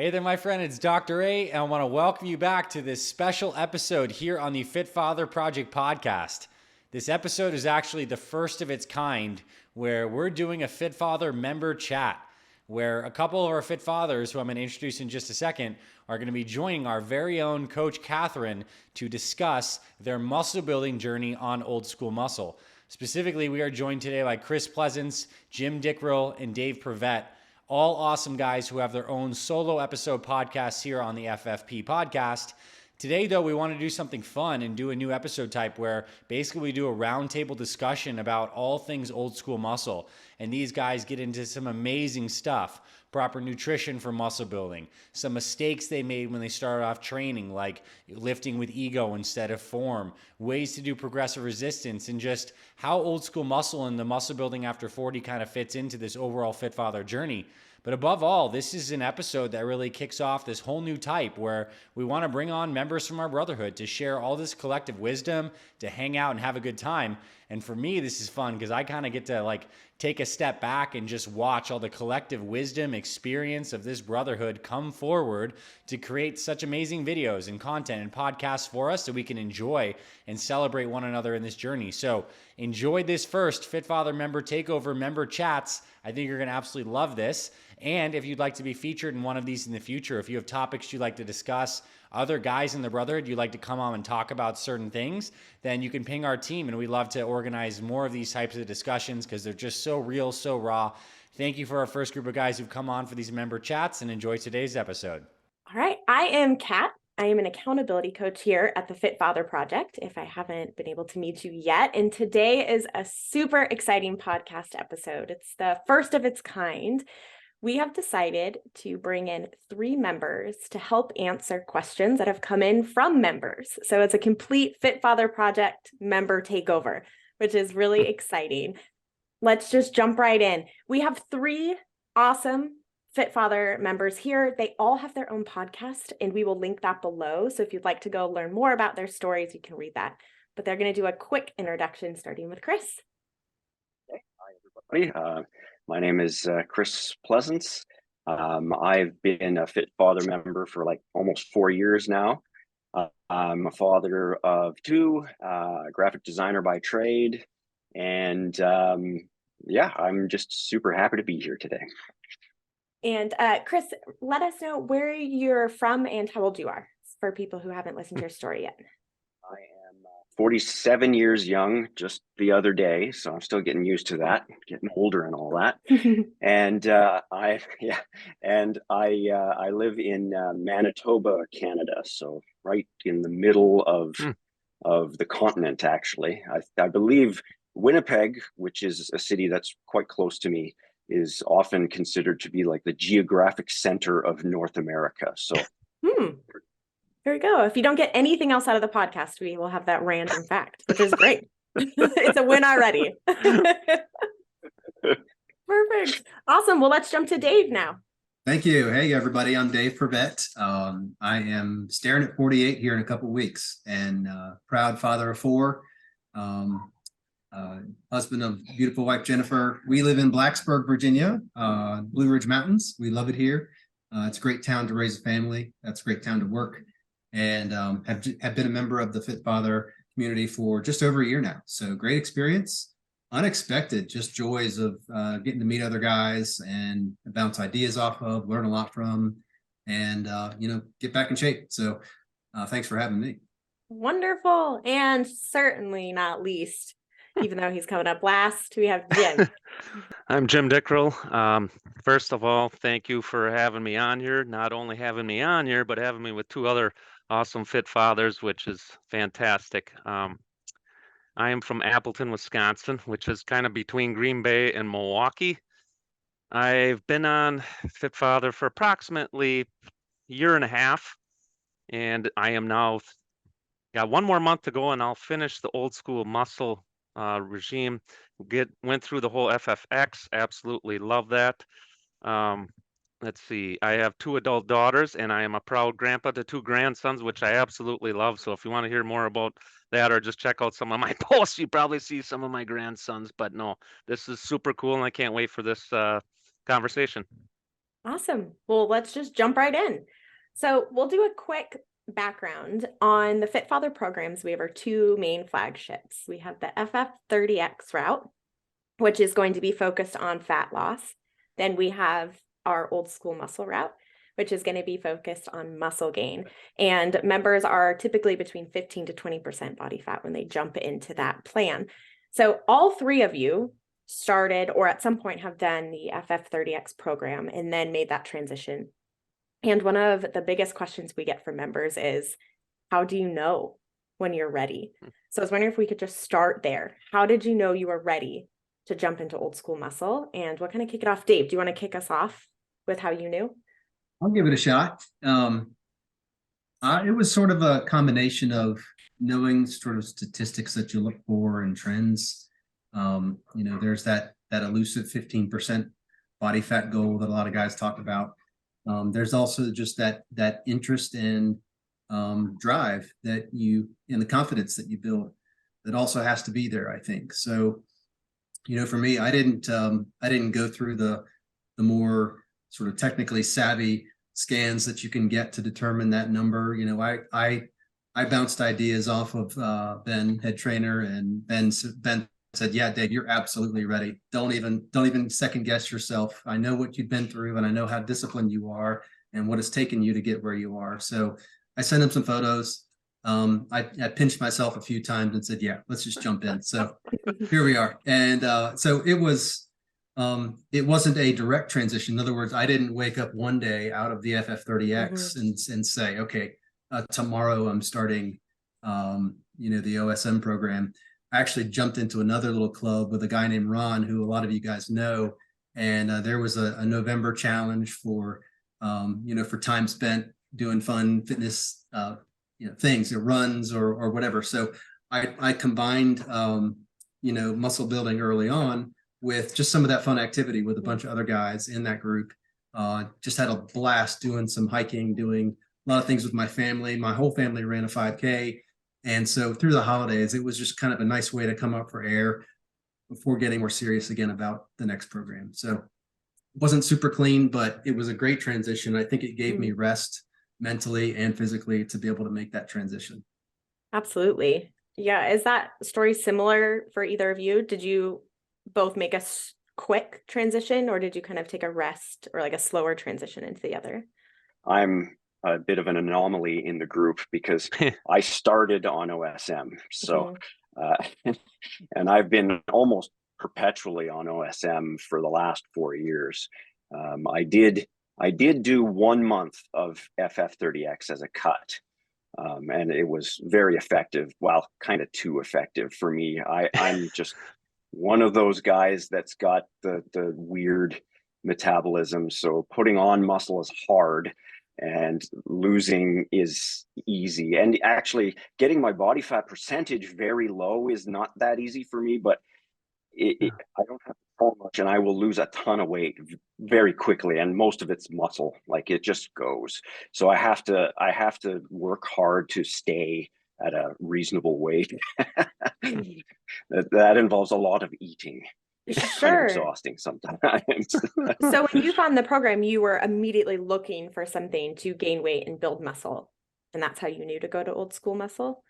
Hey there, my friend. It's Dr. A, and I want to welcome you back to this special episode here on the Fit Father Project podcast. This episode is actually the first of its kind where we're doing a Fit Father member chat, where a couple of our Fit Fathers, who I'm going to introduce in just a second, are going to be joining our very own Coach Catherine to discuss their muscle building journey on Old School Muscle. Specifically, we are joined today by Chris Pleasance, Jim Dickrell, and Dave Prevette. All awesome guys who have their own solo episode podcasts here on the FFP podcast. Today, though, we want to do something fun and do a new episode type where basically we do a roundtable discussion about all things old school muscle. And these guys get into some amazing stuff. Proper nutrition for muscle building, some mistakes they made when they started off training, like lifting with ego instead of form, ways to do progressive resistance, and just how old school muscle and the muscle building after 40 kind of fits into this overall Fit Father journey. But above all, this is an episode that really kicks off this whole new type where we want to bring on members from our brotherhood to share all this collective wisdom, to hang out and have a good time. And for me, this is fun because I kind of get to take a step back and just watch all the collective wisdom, experience of this brotherhood come forward to create such amazing videos and content and podcasts for us so we can enjoy and celebrate one another in this journey. So enjoy this first Fit Father Member Takeover Member Chats. I think you're going to absolutely love this. And if you'd like to be featured in one of these in the future, if you have topics you'd like to discuss, other guys in the brotherhood you'd like to come on and talk about certain things, then you can ping our team, and we'd love to organize more of these types of discussions because they're just so real, so raw. Thank you for our first group of guys who've come on for these member chats, and enjoy today's episode. All right. I am Kat. I am an accountability coach here at the Fit Father Project, if I haven't been able to meet you yet. And today is a super exciting podcast episode. It's the first of its kind. We have decided to bring in 3 members to help answer questions that have come in from members. So it's a complete Fit Father Project member takeover, which is really exciting. Let's just jump right in. We have 3 awesome Fit Father members here. They all have their own podcast, and we will link that below. So if you'd like to go learn more about their stories, you can read that. But they're going to do a quick introduction, starting with Chris. Okay. Hi, everybody. My name is Chris Pleasance. I've been a Fit Father member for almost 4 years now. I'm a father of 2, graphic designer by trade, and I'm just super happy to be here today. And Chris, let us know where you're from and how old you are for people who haven't listened to your story yet. I am 47 years young, just the other day, so I'm still getting used to that, getting older and all that. And I live in Manitoba, Canada, so right in the middle of the continent. Actually, I believe Winnipeg, which is a city that's quite close to me, is often considered to be like the geographic center of North America. So there we go. If you don't get anything else out of the podcast, we will have that random fact, which is great. It's a win already. Perfect. Awesome. Well, let's jump to Dave now. Thank you. Hey, everybody. I'm Dave Prevette. I am staring at 48 here in a couple of weeks, and proud father of 4. Husband of beautiful wife Jennifer. We live in Blacksburg, Virginia, Blue Ridge Mountains. We love it here. It's a great town to raise a family. That's a great town to work, and have been a member of the Fit Father community for just over a year now. So great experience, unexpected, just joys of getting to meet other guys and bounce ideas off of, learn a lot from, and get back in shape. So thanks for having me. Wonderful. And certainly not least, even though he's coming up last, we have Jim. I'm Jim Dickrell. First of all, thank you for having me on here. Not only having me on here, but having me with 2 other awesome Fit Fathers, which is fantastic. I am from Appleton, Wisconsin, which is kind of between Green Bay and Milwaukee. I've been on Fit Father for approximately a year and a half, and I am now got 1 more month to go, and I'll finish the old school muscle regime. Went through the whole FFX. Absolutely love that. Let's see. I have 2 adult daughters, and I am a proud grandpa to 2 grandsons, which I absolutely love. So if you want to hear more about that, or just check out some of my posts, you probably see some of my grandsons. But no, this is super cool, and I can't wait for this conversation. Awesome. Well, let's just jump right in. So we'll do a quick background on the Fit Father programs. We have our two main flagships. We have the FF30X route, which is going to be focused on fat loss. Then we have our old school muscle route, which is going to be focused on muscle gain. And members are typically between 15 to 20% body fat when they jump into that plan. So all three of you started or at some point have done the FF30X program and then made that transition. And one of the biggest questions we get from members is, how do you know when you're ready? So I was wondering if we could just start there. How did you know you were ready to jump into old school muscle? And what kind of kick it off? Dave, do you want to kick us off with how you knew? I'll give it a shot. It was sort of a combination of knowing sort of statistics that you look for and trends. There's that elusive 15% body fat goal that a lot of guys talk about. There's also just that interest and drive that and the confidence that you build that also has to be there, I think. So, for me, I didn't go through the more sort of technically savvy scans that you can get to determine that number. I bounced ideas off of Ben, head trainer, and Ben said, "Yeah, Dave, you're absolutely ready. Don't even second guess yourself. I know what you've been through, and I know how disciplined you are, and what it's taken you to get where you are." So I sent him some photos. I pinched myself a few times and said, "Yeah, let's just jump in." So here we are, and so it was. It wasn't a direct transition. In other words, I didn't wake up one day out of the FF30X and say, "Okay, tomorrow I'm starting, the OSM program." I actually jumped into another little club with a guy named Ron, who a lot of you guys know, and there was a November challenge for, for time spent doing fun fitness, things, runs or whatever. So I combined, muscle building early on with just some of that fun activity with a bunch of other guys in that group. Just had a blast doing some hiking, doing a lot of things with my family. My whole family ran a 5K. And so through the holidays, it was just kind of a nice way to come up for air before getting more serious again about the next program. So it wasn't super clean, but it was a great transition. I think it gave me rest mentally and physically to be able to make that transition. Absolutely. Yeah. Is that story similar for either of you? Did you both make a quick transition, or did you kind of take a rest or like a slower transition into the other? I'm a bit of an anomaly in the group because I started on OSM. So, and I've been almost perpetually on OSM for the last 4 years. I did do 1 month of FF30X as a cut. And it was very effective. Well, kind of too effective for me. I'm just one of those guys that's got the weird metabolism. So putting on muscle is hard and losing is easy. And actually getting my body fat percentage very low is not that easy for me, but I don't have to pull much and I will lose a ton of weight very quickly. And most of it's muscle, like it just goes. So I have to work hard to stay at a reasonable weight. that involves a lot of eating. It's kind of exhausting sometimes. So when you found the program, you were immediately looking for something to gain weight and build muscle. And that's how you knew to go to old school muscle?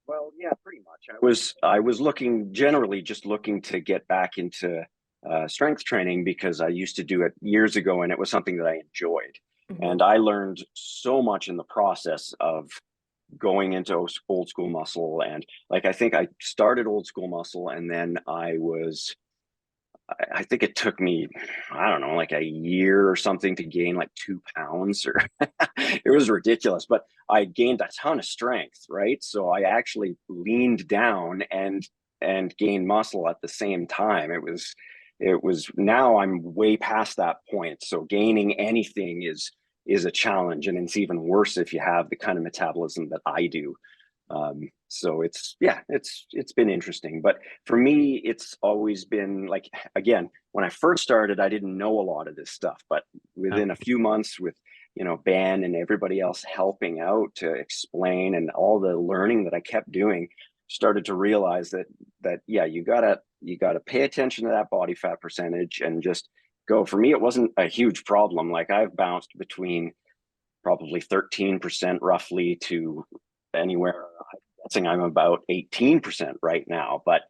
Well, yeah, pretty much. I was generally just looking to get back into strength training because I used to do it years ago and it was something that I enjoyed. And I learned so much in the process of going into old school muscle. And like, I think I started old school muscle and then I think it took me, I don't know, like a year or something to gain like 2 pounds or it was ridiculous, but I gained a ton of strength, right? So I actually leaned down and gained muscle at the same time. It was now I'm way past that point. So gaining anything is a challenge, and it's even worse if you have the kind of metabolism that I do. So it's been interesting, but for me, it's always been like, again, when I first started, I didn't know a lot of this stuff, but within a few months with, Ben and everybody else helping out to explain and all the learning that I kept doing, started to realize that, yeah, you gotta pay attention to that body fat percentage and just go. For me, it wasn't a huge problem. Like I've bounced between probably 13% roughly to anywhere. I'm guessing I'm about 18% right now. But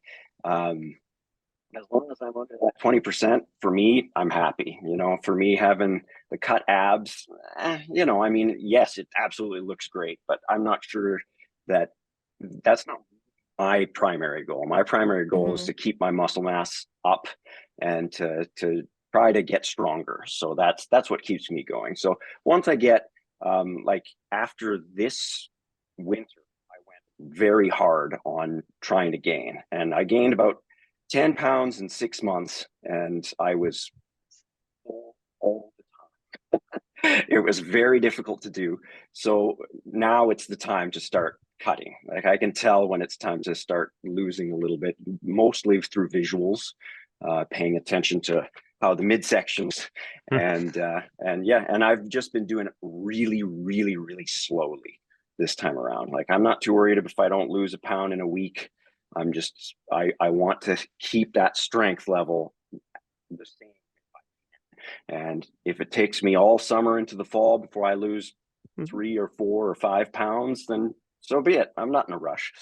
as long as I'm under that 20%, for me, I'm happy. For me, having the cut abs, I mean, yes, it absolutely looks great, but I'm not sure that that's not my primary goal. My primary goal is to keep my muscle mass up and to try to get stronger. So that's what keeps me going. So once I get like after this winter, I went very hard on trying to gain, and I gained about 10 pounds in 6 months, and I was all the time. It was very difficult to do. So now it's the time to start cutting. Like I can tell when it's time to start losing a little bit, mostly through visuals, paying attention to how the midsections and I've just been doing it really, really, really slowly this time around. Like I'm not too worried if I don't lose a pound in a week. I want to keep that strength level the same. And if it takes me all summer into the fall before I lose 3 or 4 or 5 pounds, then so be it. I'm not in a rush.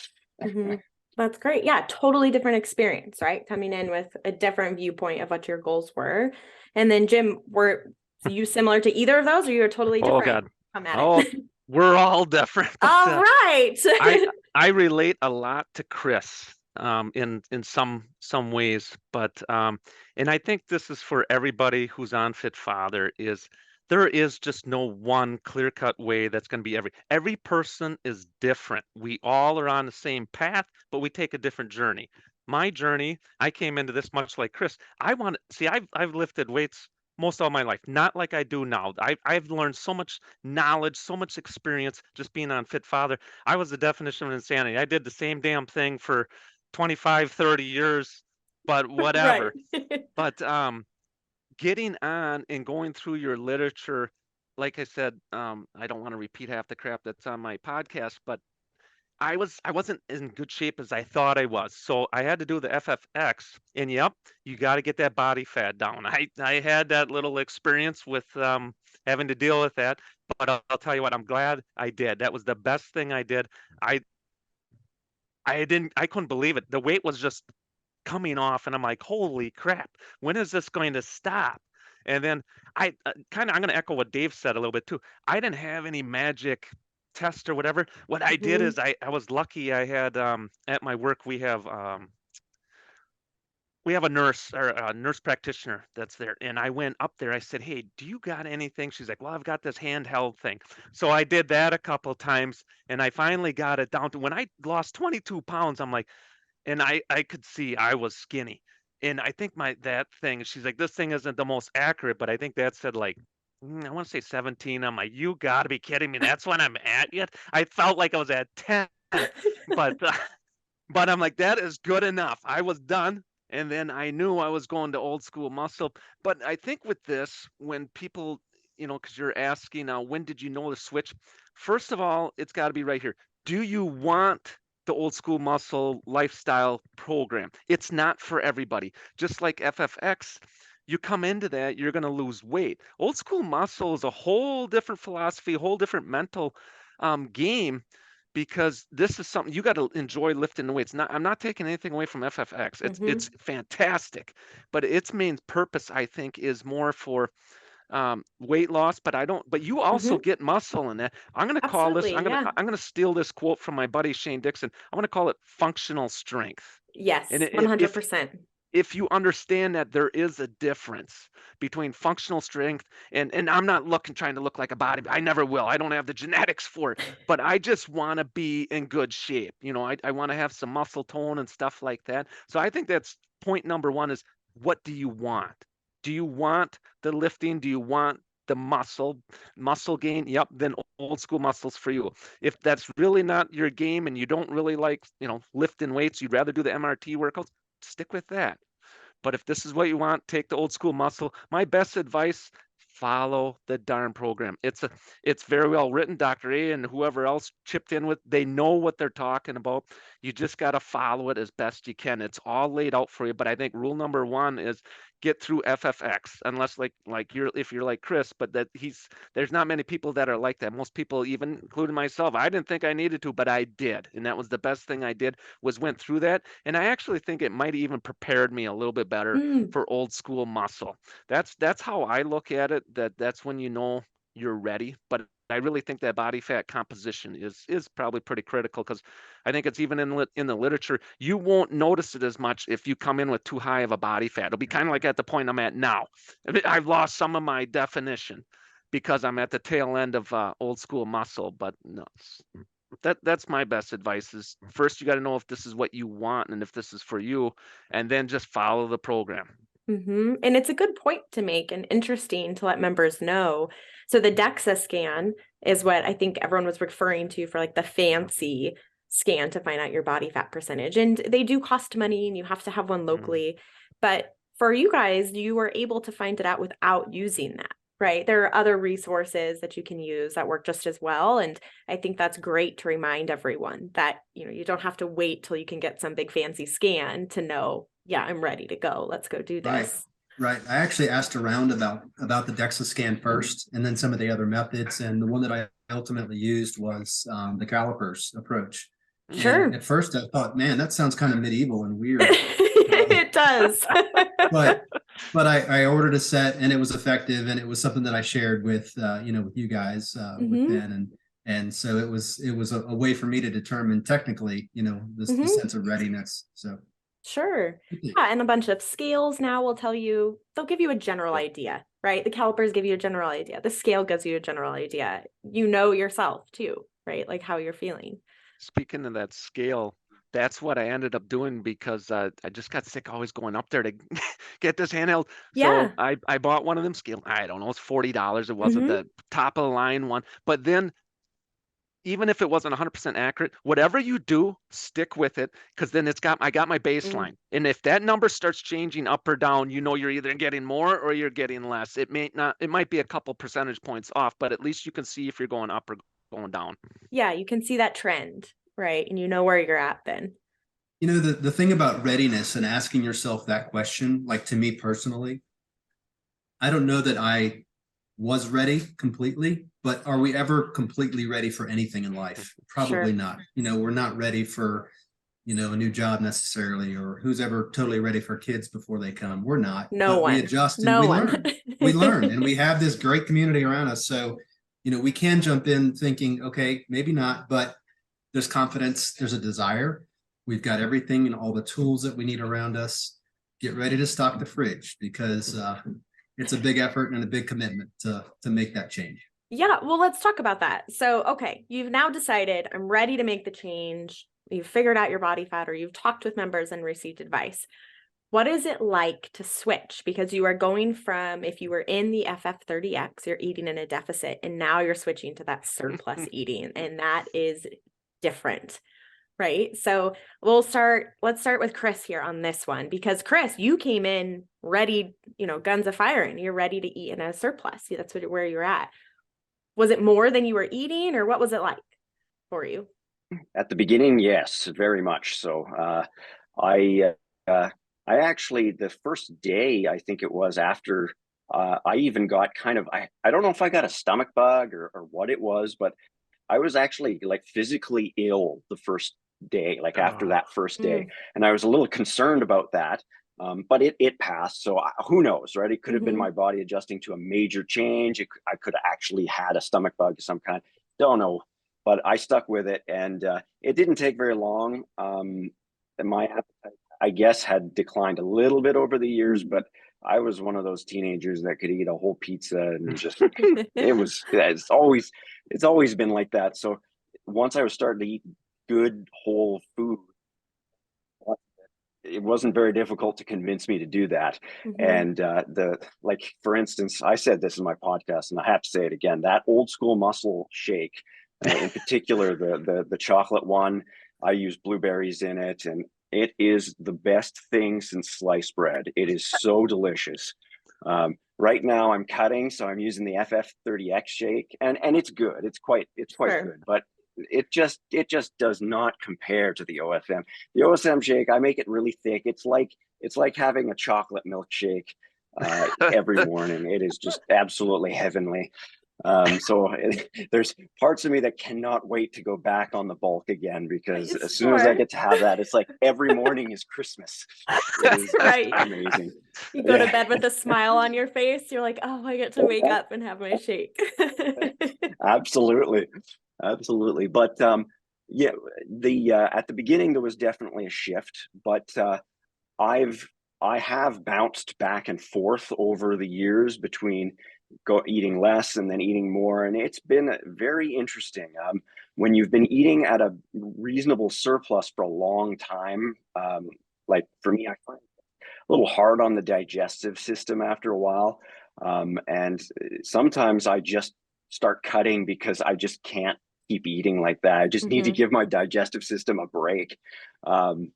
That's great. Yeah, totally different experience, right? Coming in with a different viewpoint of what your goals were. And then Jim, were you similar to either of those, or you're totally different? Oh God. Come at it. We're all different. But, all right. I relate a lot to Chris in some ways, but and I think this is for everybody who's on Fit Father, is there is just no one clear-cut way that's going to be every person is different. We all are on the same path, but we take a different journey. My journey, I came into this much like Chris. I've lifted weights most of my life, not like I do now. I've learned so much knowledge, so much experience just being on Fit Father. I was the definition of insanity. I did the same damn thing for 25, 30 years, but whatever. But getting on and going through your literature, like I said, I don't want to repeat half the crap that's on my podcast, but I wasn't in good shape as I thought I was. So I had to do the FFX, and yep, you got to get that body fat down. I had that little experience with having to deal with that, but I'll tell you what, I'm glad I did. That was the best thing I did. I couldn't believe it. The weight was just coming off, and I'm like, holy crap, when is this going to stop? And then I'm going to echo what Dave said a little bit too. I didn't have any magic test or whatever. What I did is I was lucky. I had at my work we have a nurse or a nurse practitioner that's there, and I went up there. I said, hey, do you got anything? She's like, well, I've got this handheld thing. So I did that a couple times, and I finally got it down to when I lost 22 pounds. I'm like, and I could see I was skinny. And I think that thing, she's like, this thing isn't the most accurate, but I think that said like, I want to say 17. I'm like, you got to be kidding me. That's when I'm at yet. I felt like I was at 10, but but I'm like, that is good enough. I was done. And then I knew I was going to old school muscle. But I think with this, when people, because you're asking now, when did you know the switch? First of all, it's got to be right here. Do you want the old school muscle lifestyle program? It's not for everybody. Just like FFX, you come into that, you're going to lose weight. Old school muscle is a whole different philosophy, a whole different mental game, because this is something you got to enjoy lifting the weights. I'm not taking anything away from FFX. It's fantastic, but its main purpose, I think, is more for weight loss, but you also get muscle in that. I'm going to call this, I'm going to steal this quote from my buddy Shane Dixon. I'm going to call it functional strength. Yes, and 100%. If you understand that there is a difference between functional strength and I'm not trying to look like a body. I never will. I don't have the genetics for it, but I just want to be in good shape. I want to have some muscle tone and stuff like that. So I think that's point number one is, what do you want? Do you want the lifting? Do you want the muscle gain? Yep. Then old school muscles for you. If that's really not your game and you don't really like, lifting weights, you'd rather do the MRT workouts, stick with that. But if this is what you want, take the old school muscle. My best advice, follow the darn program. It's very well written. Dr. A and whoever else chipped in with, they know what they're talking about. You just got to follow it as best you can. It's all laid out for you. But I think rule number one is get through FFX unless if you're like Chris, but there's not many people that are like that. Most people, even including myself, I didn't think I needed to, but I did. And that was the best thing I did, was went through that. And I actually think it might even prepared me a little bit better for old school muscle. That's how I look at it, that's when you know you're ready. But I really think that body fat composition is probably pretty critical, because I think it's even in the literature, you won't notice it as much if you come in with too high of a body fat. It'll be kind of like at the point I'm at now. I've lost some of my definition because I'm at the tail end of old school muscle. But no, that's my best advice, is first you got to know if this is what you want and if this is for you, and then just follow the program. And it's a good point to make, and interesting to let members know. So the DEXA scan is what I think everyone was referring to for like the fancy scan to find out your body fat percentage. And they do cost money, and you have to have one locally. But for you guys, you were able to find it out without using that, right? There are other resources that you can use that work just as well. And I think that's great to remind everyone that, you don't have to wait till you can get some big fancy scan to know, yeah, I'm ready to go. Let's go do this. Right. I actually asked around about the DEXA scan first, and then some of the other methods. And the one that I ultimately used was the calipers approach. Sure. And at first I thought, man, that sounds kind of medieval and weird. It does. but I ordered a set, and it was effective, and it was something that I shared with with you guys, with Ben, and so it was a way for me to determine technically, the sense of readiness. So sure. Yeah, and a bunch of scales now will tell you, they'll give you a general idea, right? The calipers give you a general idea. The scale gives you a general idea. You know yourself too, right? Like how you're feeling. Speaking of that scale, that's what I ended up doing, because I just got sick always going up there to get this handheld. Yeah. So I bought one of them scale. I don't know, it's $40. It wasn't the top of the line one. But then, even if it wasn't 100% accurate, whatever you do, stick with it, because then I got my baseline. And if that number starts changing up or down, you're either getting more or you're getting less. It might be a couple percentage points off, but at least you can see if you're going up or going down. Yeah, you can see that trend, right? And you know where you're at then. The thing about readiness and asking yourself that question, like to me personally, I don't know that I was ready completely, but are we ever completely ready for anything in life? Probably not. We're not ready for, a new job necessarily, or who's ever totally ready for kids before they come. We're not. No one. We adjust and we learn. We learn, and we have this great community around us. So, we can jump in thinking, okay, maybe not, but there's confidence, there's a desire. We've got everything and all the tools that we need around us. Get ready to stock the fridge, because it's a big effort and a big commitment to make that change. Yeah, well, let's talk about that. So, okay, you've now decided I'm ready to make the change. You've figured out your body fat, or you've talked with members and received advice. What is it like to switch? Because you are going from, if you were in the FF30X, you're eating in a deficit, and now you're switching to that surplus eating, and that is different, right? So let's start with Chris here on this one, because Chris, you came in ready, guns a firing. You're ready to eat in a surplus. That's where you're at. Was it more than you were eating, or what was it like for you? At the beginning, yes, very much so. I actually, the first day, I think it was after, I even got kind of, I don't know if I got a stomach bug or what it was, but I was actually like physically ill the first day, like after that first day. And I was a little concerned about that. But it passed. So who knows, right? It could have been my body adjusting to a major change. I could have actually had a stomach bug of some kind. Don't know. But I stuck with it, and it didn't take very long. And my appetite, I guess, had declined a little bit over the years, but I was one of those teenagers that could eat a whole pizza, and just it's always been like that. So once I was starting to eat good whole food, it wasn't very difficult to convince me to do that. And for instance, I said this in my podcast, and I have to say it again, that old school muscle shake, in particular, the chocolate one, I use blueberries in it, and it is the best thing since sliced bread. It is so delicious. Right now I'm cutting, so I'm using the FF30X shake, and it's good. It's quite good, but it just does not compare to the OSM. The OSM shake, I make it really thick. It's like having a chocolate milkshake. every morning. It is just absolutely heavenly. There's parts of me that cannot wait to go back on the bulk again, because as soon as I get to have that, it's like every morning is Christmas. It is right. amazing. You go to bed with a smile on your face. You're like, oh, I get to wake up and have my shake. Absolutely. But yeah, at the beginning there was definitely a shift, but I have bounced back and forth over the years between eating less and then eating more, and it's been very interesting. When you've been eating at a reasonable surplus for a long time, like for me, I find it a little hard on the digestive system after a while, and sometimes I just start cutting because I just can't keep eating like that. I just need to give my digestive system a break. Um,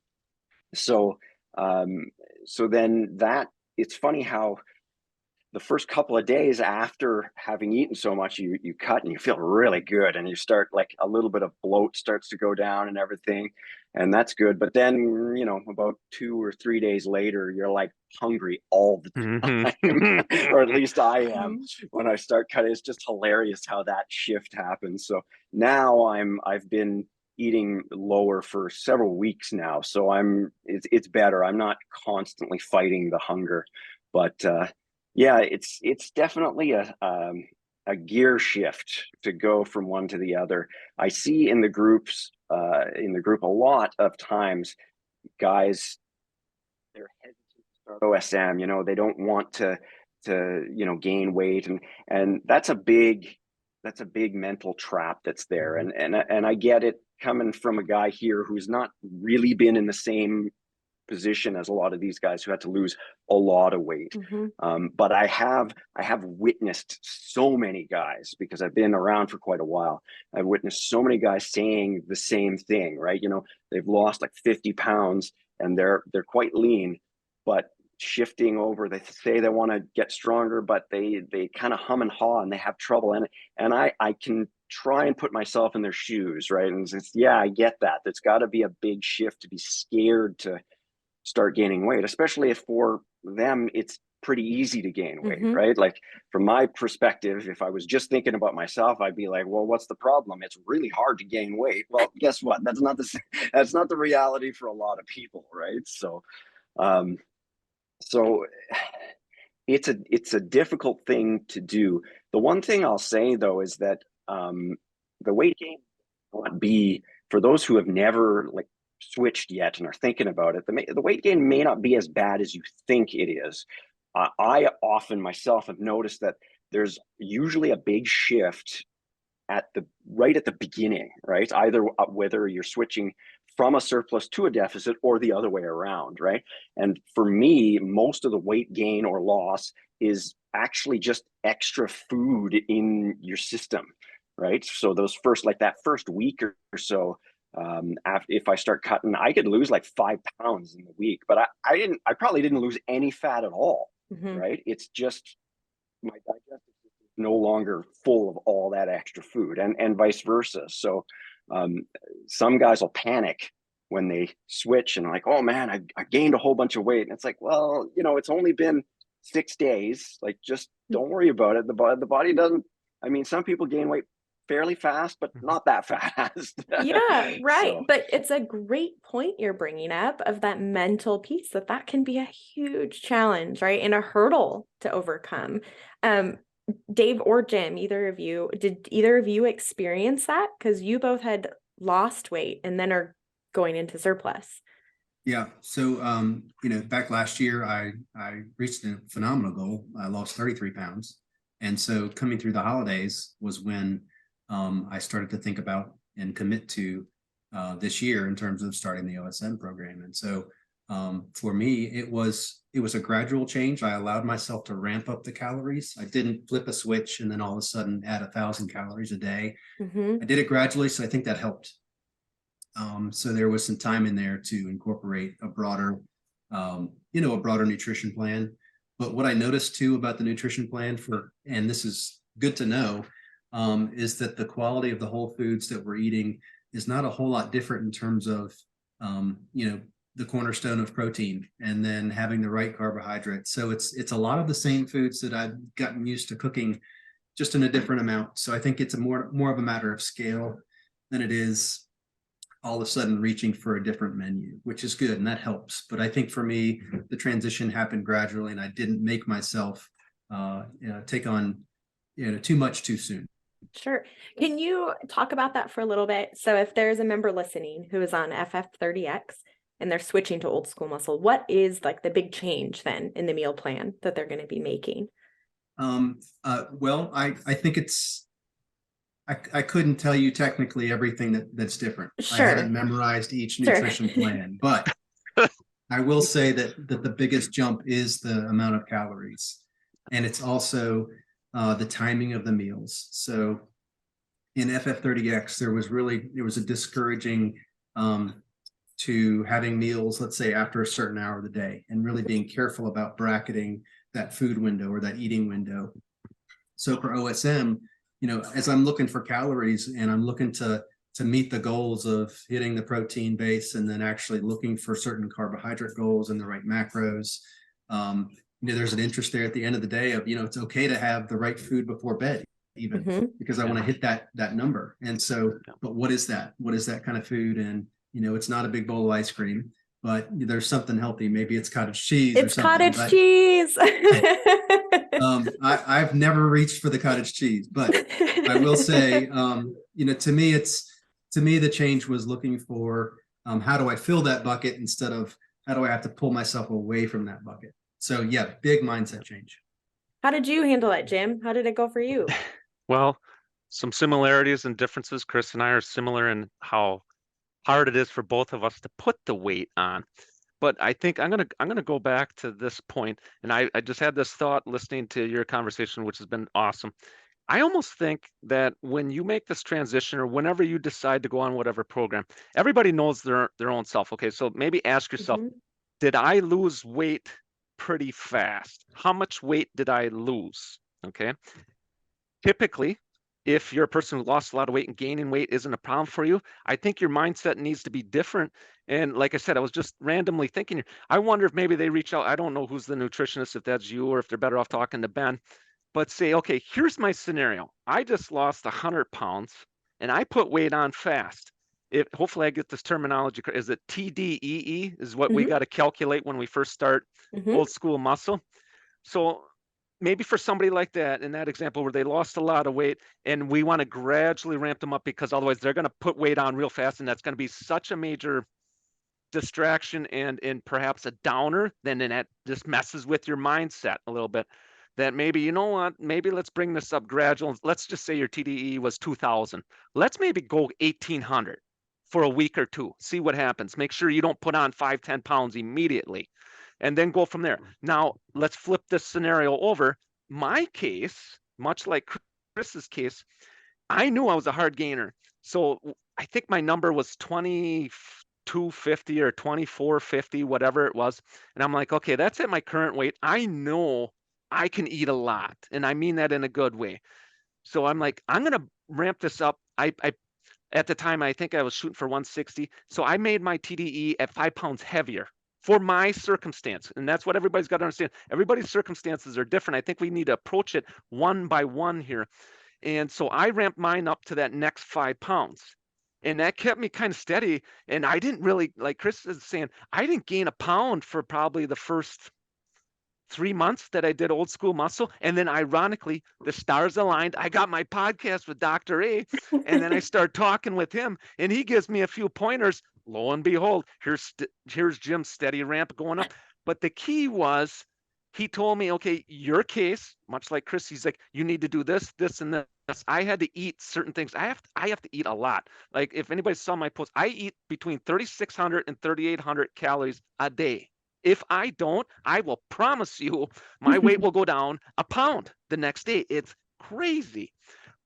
so so then that it's funny how the first couple of days after having eaten so much, you cut and you feel really good, and you start, like, a little bit of bloat starts to go down and everything, and that's good. But then, about 2 or 3 days later, you're like hungry all the time, or at least I am. When I start cutting, it's just hilarious how that shift happens. So now I've been eating lower for several weeks now, so it's better. I'm not constantly fighting the hunger, but yeah, it's definitely a gear shift to go from one to the other. I see in the group a lot of times, guys, they're hesitant to start OSM. They don't want to gain weight, and that's a big mental trap that's there. And I get it, coming from a guy here who's not really been in the same position as a lot of these guys who had to lose a lot of weight. But I have witnessed so many guys, because I've been around for quite a while. I've witnessed so many guys saying the same thing, right? They've lost like 50 pounds and they're quite lean, but shifting over, they say they want to get stronger, but they kind of hum and haw and they have trouble. And I can try and put myself in their shoes, right? And yeah, I get that. There's got to be a big shift to be scared to start gaining weight, especially if for them it's pretty easy to gain weight, right? Like, from my perspective, if I was just thinking about myself, I'd be like, well, what's the problem? It's really hard to gain weight. Well, guess what? That's not the reality for a lot of people, right? So it's a difficult thing to do. The one thing I'll say though is that the weight gain will not be, for those who have never switched yet and are thinking about it, the weight gain may not be as bad as you think it is. I often myself have noticed that there's usually a big shift right at the beginning, right? Either whether you're switching from a surplus to a deficit or the other way around, right? And for me, most of the weight gain or loss is actually just extra food in your system, right? So that first week or so, if I start cutting, I could lose like 5 pounds in the week, but I probably didn't lose any fat at all, right? It's just my digestive system is no longer full of all that extra food, and vice versa. So some guys will panic when they switch and like, oh man, I gained a whole bunch of weight. And it's like, well, it's only been 6 days. Like, just don't worry about it. The body doesn't, some people gain weight fairly fast, but not that fast. Yeah, right. So, but it's a great point you're bringing up of that mental piece, that can be a huge challenge, right? And a hurdle to overcome. Dave or Jim, did either of you experience that? Because you both had lost weight and then are going into surplus. Yeah. So, back last year, I reached a phenomenal goal. I lost 33 pounds. And so coming through the holidays was when I started to think about and commit to this year in terms of starting the OSM program. And so for me, it was a gradual change. I allowed myself to ramp up the calories. I didn't flip a switch and then all of a sudden add 1,000 calories a day. I did it gradually. So I think that helped. So there was some time in there to incorporate a broader nutrition plan. But what I noticed too about the nutrition plan and this is good to know, is that the quality of the whole foods that we're eating is not a whole lot different in terms of, the cornerstone of protein, and then having the right carbohydrate. So it's a lot of the same foods that I've gotten used to cooking, just in a different amount. So I think it's a more of a matter of scale than it is all of a sudden reaching for a different menu, which is good and that helps. But I think for me, the transition happened gradually, and I didn't make myself take on too much too soon. Sure. Can you talk about that for a little bit? So if there's a member listening who is on FF30X and they're switching to old school muscle, what is like the big change then in the meal plan that they're going to be making? Well, I think I couldn't tell you technically everything that's different. Sure. I haven't memorized each Sure. nutrition plan, but I will say that the biggest jump is the amount of calories, and it's also the timing of the meals. So in FF30X, there was a discouraging to having meals, let's say after a certain hour of the day, and really being careful about bracketing that food window or that eating window. So for OSM, as I'm looking for calories and I'm looking to meet the goals of hitting the protein base and then actually looking for certain carbohydrate goals and the right macros, there's an interest there at the end of the day of, it's okay to have the right food before bed, even because I want to hit that number. And so, but what is that? What is that kind of food? And, it's not a big bowl of ice cream, but there's something healthy. Maybe it's cottage cheese. It's cottage cheese. I've never reached for the cottage cheese, but I will say, to me, the change was looking for how do I fill that bucket instead of how do I have to pull myself away from that bucket. So yeah, big mindset change. How did you handle it, Jim? How did it go for you? Well, some similarities and differences. Chris and I are similar in how hard it is for both of us to put the weight on. But I think I'm gonna go back to this point, and I just had this thought listening to your conversation, which has been awesome. I almost think that when you make this transition, or whenever you decide to go on whatever program, everybody knows their own self. Okay, so maybe ask yourself, did I lose weight pretty fast? How much weight did I lose? Okay. Typically, if you're a person who lost a lot of weight and gaining weight isn't a problem for you, I think your mindset needs to be different. And like I said, I was just randomly thinking, I wonder if maybe they reach out. I don't know who's the nutritionist, if that's you or if they're better off talking to Ben, but say, okay, here's my scenario. I just lost 100 pounds and I put weight on fast. Hopefully I get this terminology. Is it TDEE is what we got to calculate when we first start old school muscle. So maybe for somebody like that, in that example where they lost a lot of weight and we want to gradually ramp them up, because otherwise they're going to put weight on real fast, and that's going to be such a major distraction and perhaps a downer, then that just messes with your mindset a little bit. That maybe, maybe let's bring this up gradual. Let's just say your TDE was 2,000. Let's maybe go 1,800 for a week or two. See what happens. Make sure you don't put on 5-10 pounds immediately, and then go from there. Now, let's flip this scenario over. My case, much like Chris's case, I knew I was a hard gainer. So I think my number was 2250 or 2450, whatever it was. And I'm like, okay, that's at my current weight. I know I can eat a lot, and I mean that in a good way. So I'm like, I'm going to ramp this up. I at the time, I think I was shooting for 160. So I made my TDE at 5 pounds heavier for my circumstance. And that's what everybody's got to understand. Everybody's circumstances are different. I think we need to approach it one by one here. And so I ramped mine up to that next 5 pounds. And that kept me kind of steady. And I didn't really, like Chris is saying, I didn't gain a pound for probably the first 3 months that I did old school muscle. And then ironically, the stars aligned. I got my podcast with Dr. A, and then I start talking with him, and he gives me a few pointers. Lo and behold, here's Jim's steady ramp going up. But the key was, he told me, okay, your case, much like Chris, he's like, you need to do this, this, and this. I had to eat certain things. I have to eat a lot. Like if anybody saw my post, I eat between 3,600 and 3,800 calories a day. If I don't, I will promise you my weight will go down a pound the next day. It's crazy,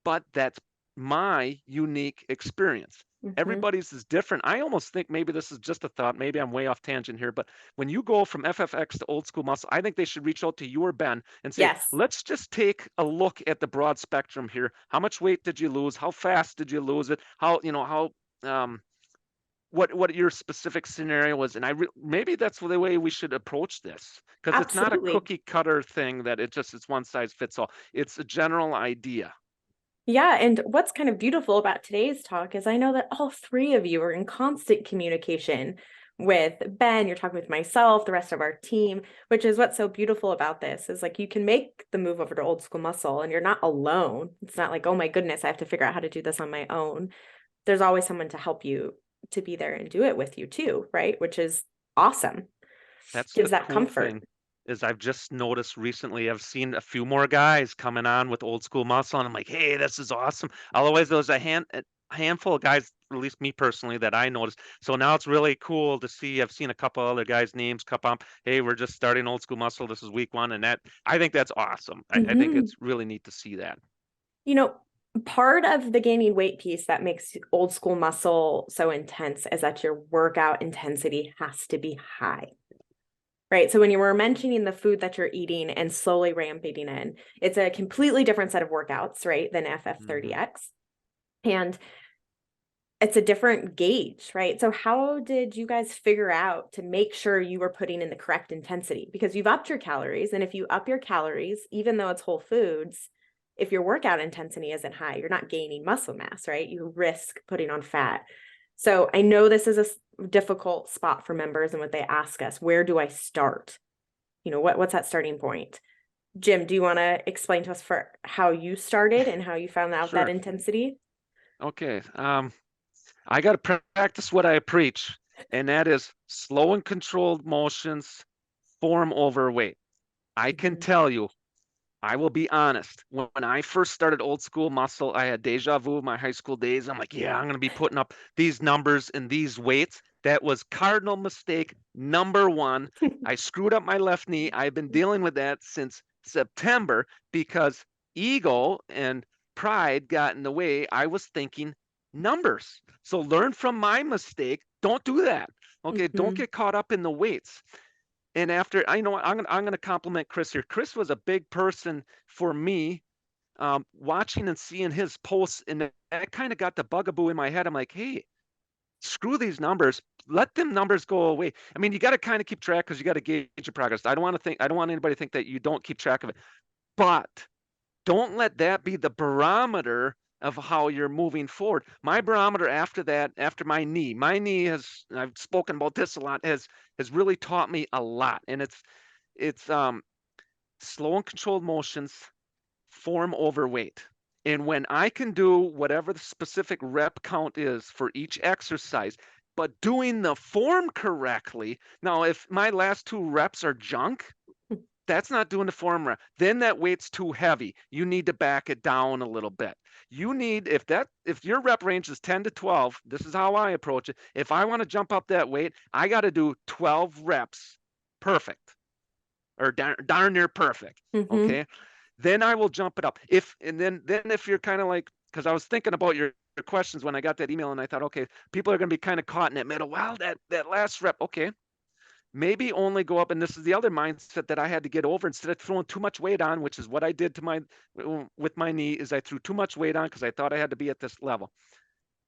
but that's my unique experience. Everybody's is different. I almost think maybe this is just a thought. Maybe I'm way off tangent here, but when you go from FFX to old school muscle, I think they should reach out to you or Ben and say, let's just take a look at the broad spectrum here. How much weight did you lose? How fast did you lose it? How what your specific scenario was, and maybe that's the way we should approach this, because it's not a Absolutely. cookie cutter thing that it's one size fits all. It's a general idea. Yeah, and what's kind of beautiful about today's talk is I know that all three of you are in constant communication with Ben, you're talking with myself, the rest of our team, which is what's so beautiful about this is like you can make the move over to Old School Muscle and you're not alone. It's not like, oh my goodness, I have to figure out how to do this on my own. There's always someone to help you to be there and do it with you too, right? Which is awesome. That's Gives the that cool comfort. thing. Is I've just noticed recently, I've seen a few more guys coming on with Old School Muscle, and I'm like, hey, this is awesome. Otherwise, there was a handful of guys, at least me personally, that I noticed. So now it's really cool to see. I've seen a couple other guys' names come up. Hey, we're just starting Old School Muscle. This is week 1, and I think that's awesome. I think it's really neat to see that. You know, part of the gaining weight piece that makes Old School Muscle so intense is that your workout intensity has to be high. Right. So when you were mentioning the food that you're eating and slowly ramping in, it's a completely different set of workouts, right, than FF30X. And it's a different gauge, right? So how did you guys figure out to make sure you were putting in the correct intensity? Because you've upped your calories, and if you up your calories, even though it's whole foods, if your workout intensity isn't high, you're not gaining muscle mass, right? You risk putting on fat. So I know this is a difficult spot for members and what they ask us, where do I start? You know, what's that starting point? Jim, do you want to explain to us for how you started and how you found out that Sure. intensity? Okay. I got to practice what I preach, and that is slow and controlled motions, form over weight. I can tell you, I will be honest. When I first started Old School Muscle, I had deja vu of my high school days. I'm like, yeah, I'm going to be putting up these numbers and these weights. That was cardinal mistake number 1. I screwed up my left knee. I've been dealing with that since September because ego and pride got in the way. I was thinking numbers. So learn from my mistake. Don't do that. Okay, don't get caught up in the weights. And after, I know I'm gonna compliment Chris here. Chris was a big person for me, watching and seeing his posts, and that kind of got the bugaboo in my head. I'm like, hey, screw these numbers. Let them numbers go away. I mean, you got to kind of keep track because you got to gauge your progress. I don't want anybody to think that you don't keep track of it, but don't let that be the barometer of how you're moving forward. My barometer after that, after my knee has, I've spoken about this a lot, has really taught me a lot. And it's slow and controlled motions, form over weight. And when I can do whatever the specific rep count is for each exercise, but doing the form correctly. Now, if my last 2 reps are junk, that's not doing the form rep. Then that weight's too heavy. You need to back it down a little bit. You need, if your rep range is 10 to 12, this is how I approach it. If I want to jump up that weight, I got to do 12 reps perfect or darn near perfect. Okay. Then I will jump it up. Then if you're kind of like, because I was thinking about your questions when I got that email, and I thought, okay, people are going to be kind of caught in that middle. Well, that last rep, okay, maybe only go up. And this is the other mindset that I had to get over. Instead of throwing too much weight on, which is what I did with my knee, is I threw too much weight on because I thought I had to be at this level.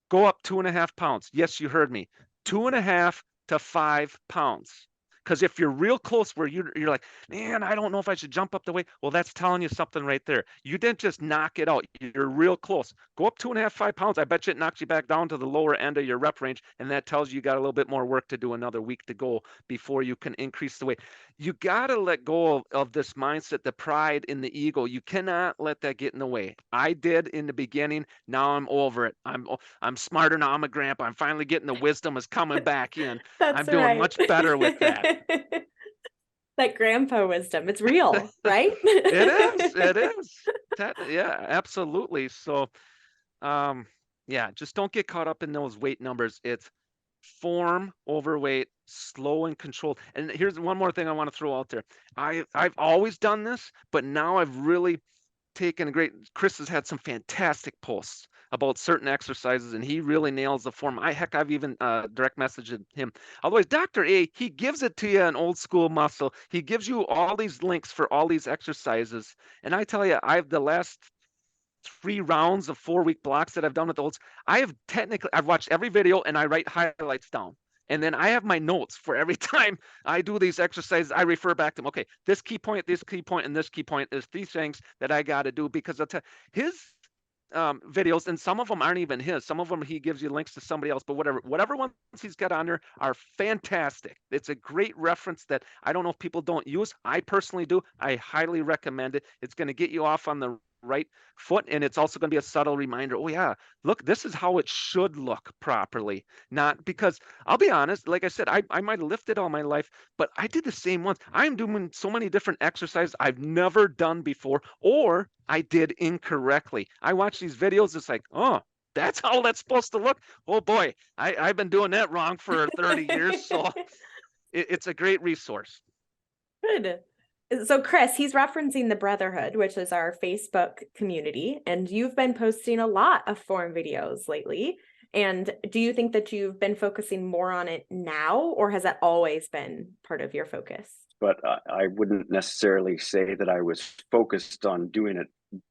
Go up 2.5 pounds. Yes, you heard me. 2.5 to 5 pounds. Because if you're real close where you're like, man, I don't know if I should jump up the weight. Well, that's telling you something right there. You didn't just knock it out. You're real close. Go up 2.5, 5 pounds. I bet you it knocks you back down to the lower end of your rep range. And that tells you got a little bit more work to do, another week to go before you can increase the weight. You got to let go of this mindset, the pride and the ego. You cannot let that get in the way. I did in the beginning. Now I'm over it. I'm smarter now. I'm a grandpa. I'm finally getting the wisdom is coming back in. I'm doing much better with that. That grandpa wisdom, it's real, right? It is. Yeah, absolutely. So, yeah, just don't get caught up in those weight numbers. It's form over weight, slow and controlled. And here's one more thing I want to throw out there. I've always done this, but now I've really taken a great. Chris has had some fantastic posts about certain exercises, and he really nails the form. I've even direct messaged him. Otherwise, Dr. A, he gives it to you in Old School Muscle. He gives you all these links for all these exercises. And I tell you, I've the last 3 rounds of 4-week blocks that I've done with those, I've watched every video and I write highlights down. And then I have my notes for every time I do these exercises. I refer back to them. Okay, this key point, and this key point is these things that I got to do, because his videos, and some of them aren't even his. Some of them he gives you links to somebody else, but whatever ones he's got on there are fantastic. It's a great reference that I don't know if people don't use. I personally do. I highly recommend it. It's going to get you off on the right foot, and it's also going to be a subtle reminder. Oh yeah, look, this is how it should look properly. Not because, I'll be honest, like I said, I might have lifted all my life, but I did the same ones. I'm doing so many different exercises I've never done before, or I did incorrectly. I watch these videos, it's like, oh, that's how that's supposed to look. Oh boy, I've been doing that wrong for 30 years. So it's a great resource. Good. So Chris, he's referencing the Brotherhood, which is our Facebook community, and you've been posting a lot of form videos lately. And do you think that you've been focusing more on it now, or has that always been part of your focus? But I wouldn't necessarily say that I was focused on doing it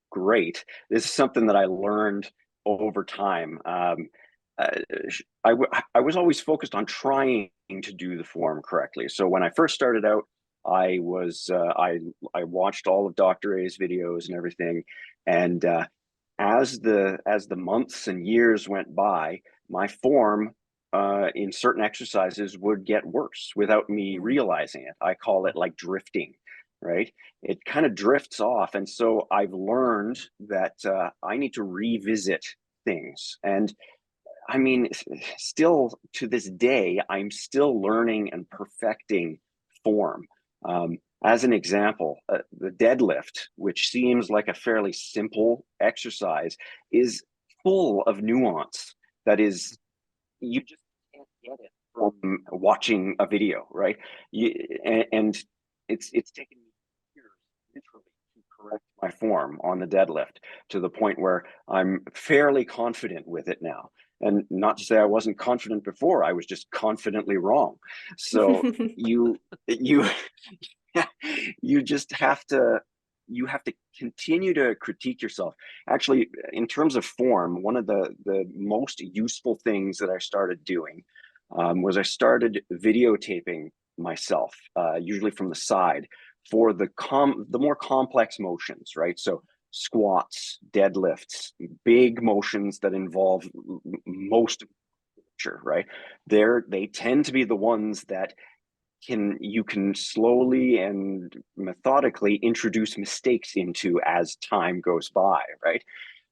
great. This is something that I learned over time. I was always focused on trying to do the form correctly. So when I first started out, I watched all of Dr. A's videos and everything, and as the months and years went by, my form in certain exercises would get worse without me realizing it. I call it like drifting, right? It kind of drifts off, and so I've learned that I need to revisit things. And I mean, still to this day, I'm still learning and perfecting form. As an example, the deadlift, which seems like a fairly simple exercise, is full of nuance that is, you just can't get it from watching a video, right? And it's taken me years, literally, to correct my form on the deadlift to the point where I'm fairly confident with it now. And not to say I wasn't confident before, I was just confidently wrong. So you you just have to continue to critique yourself. Actually, in terms of form, one of the most useful things that I started doing was I started videotaping myself, usually from the side, for the more complex motions, right? So squats, deadlifts, big motions that involve most of the picture, right? They tend to be the ones that you can slowly and methodically introduce mistakes into as time goes by, right?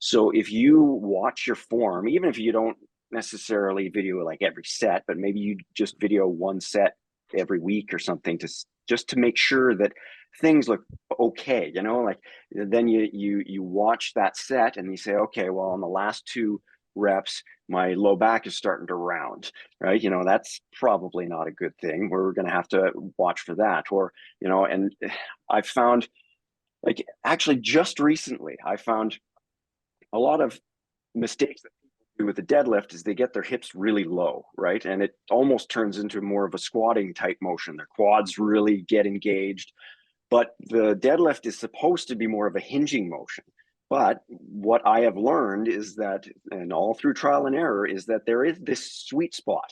So if you watch your form, even if you don't necessarily video like every set, but maybe you just video one set every week or something, just to make sure that things look okay, like then you watch that set and you say, okay, well, on the last 2 reps, my low back is starting to round, right? That's probably not a good thing. We're going to have to watch for that. Or, and I found, like, actually just recently, I found a lot of mistakes that people do with the deadlift is they get their hips really low, right? And it almost turns into more of a squatting type motion. Their quads really get engaged, but the deadlift is supposed to be more of a hinging motion. But what I have learned is that, and all through trial and error, is that there is this sweet spot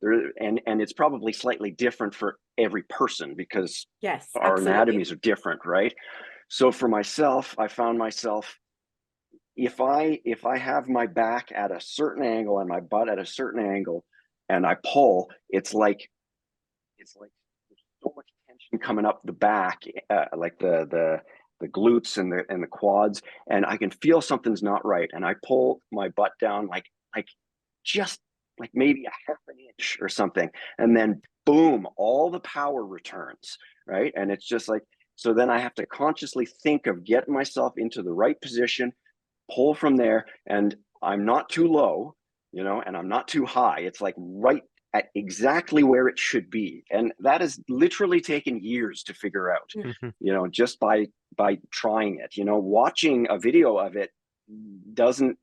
there, and it's probably slightly different for every person because yes, our absolutely. anatomies are different, right? So for myself, I found myself, if I have my back at a certain angle and my butt at a certain angle, and I pull, it's like there's so much tension coming up the back, like the glutes and the quads, and I can feel something's not right, and I pull my butt down like just like maybe a half an inch or something, and then boom, all the power returns, right? And it's just like, so then I have to consciously think of getting myself into the right position, pull from there, and I'm not too low, and I'm not too high. It's like right at exactly where it should be. And that has literally taken years to figure out, just by trying it. Watching a video of it it's not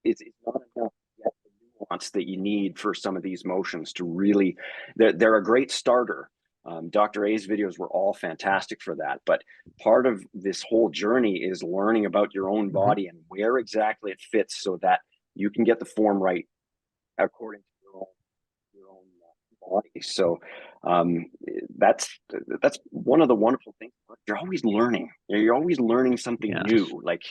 enough to get the nuance that you need for some of these motions to really, they're a great starter. Dr. A's videos were all fantastic for that. But part of this whole journey is learning about your own body and where exactly it fits so that you can get the form right according to your own body. So that's one of the wonderful things. You're always learning. You're always learning something new. Like,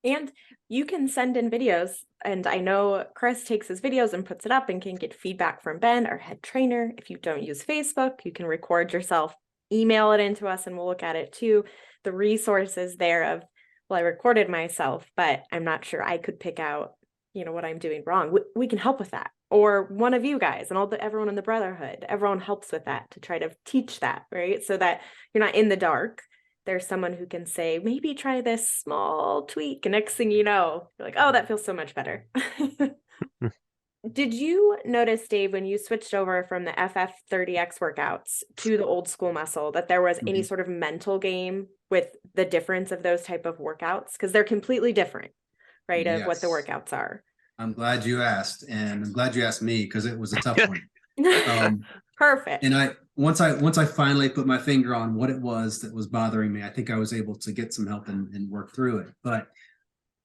and you can send in videos, and I know Chris takes his videos and puts it up and can get feedback from Ben, our head trainer. If you don't use Facebook, you can record yourself, email it into us, and we'll look at it too. The resources there of, well, I recorded myself, but I'm not sure I could pick out, what I'm doing wrong. We can help with that. Or one of you guys and everyone in the Brotherhood, everyone helps with that to try to teach that, right? So that you're not in the dark. There's someone who can say, maybe try this small tweak. And next thing you know, you're like, oh, that feels so much better. Did you notice, Dave, when you switched over from the FF30X workouts to the old school muscle, that there was any sort of mental game with the difference of those type of workouts? Because they're completely different, right, of what the workouts are. I'm glad you asked, and I'm glad you asked me because it was a tough one. Perfect. And once I finally put my finger on what it was that was bothering me, I think I was able to get some help and work through it. But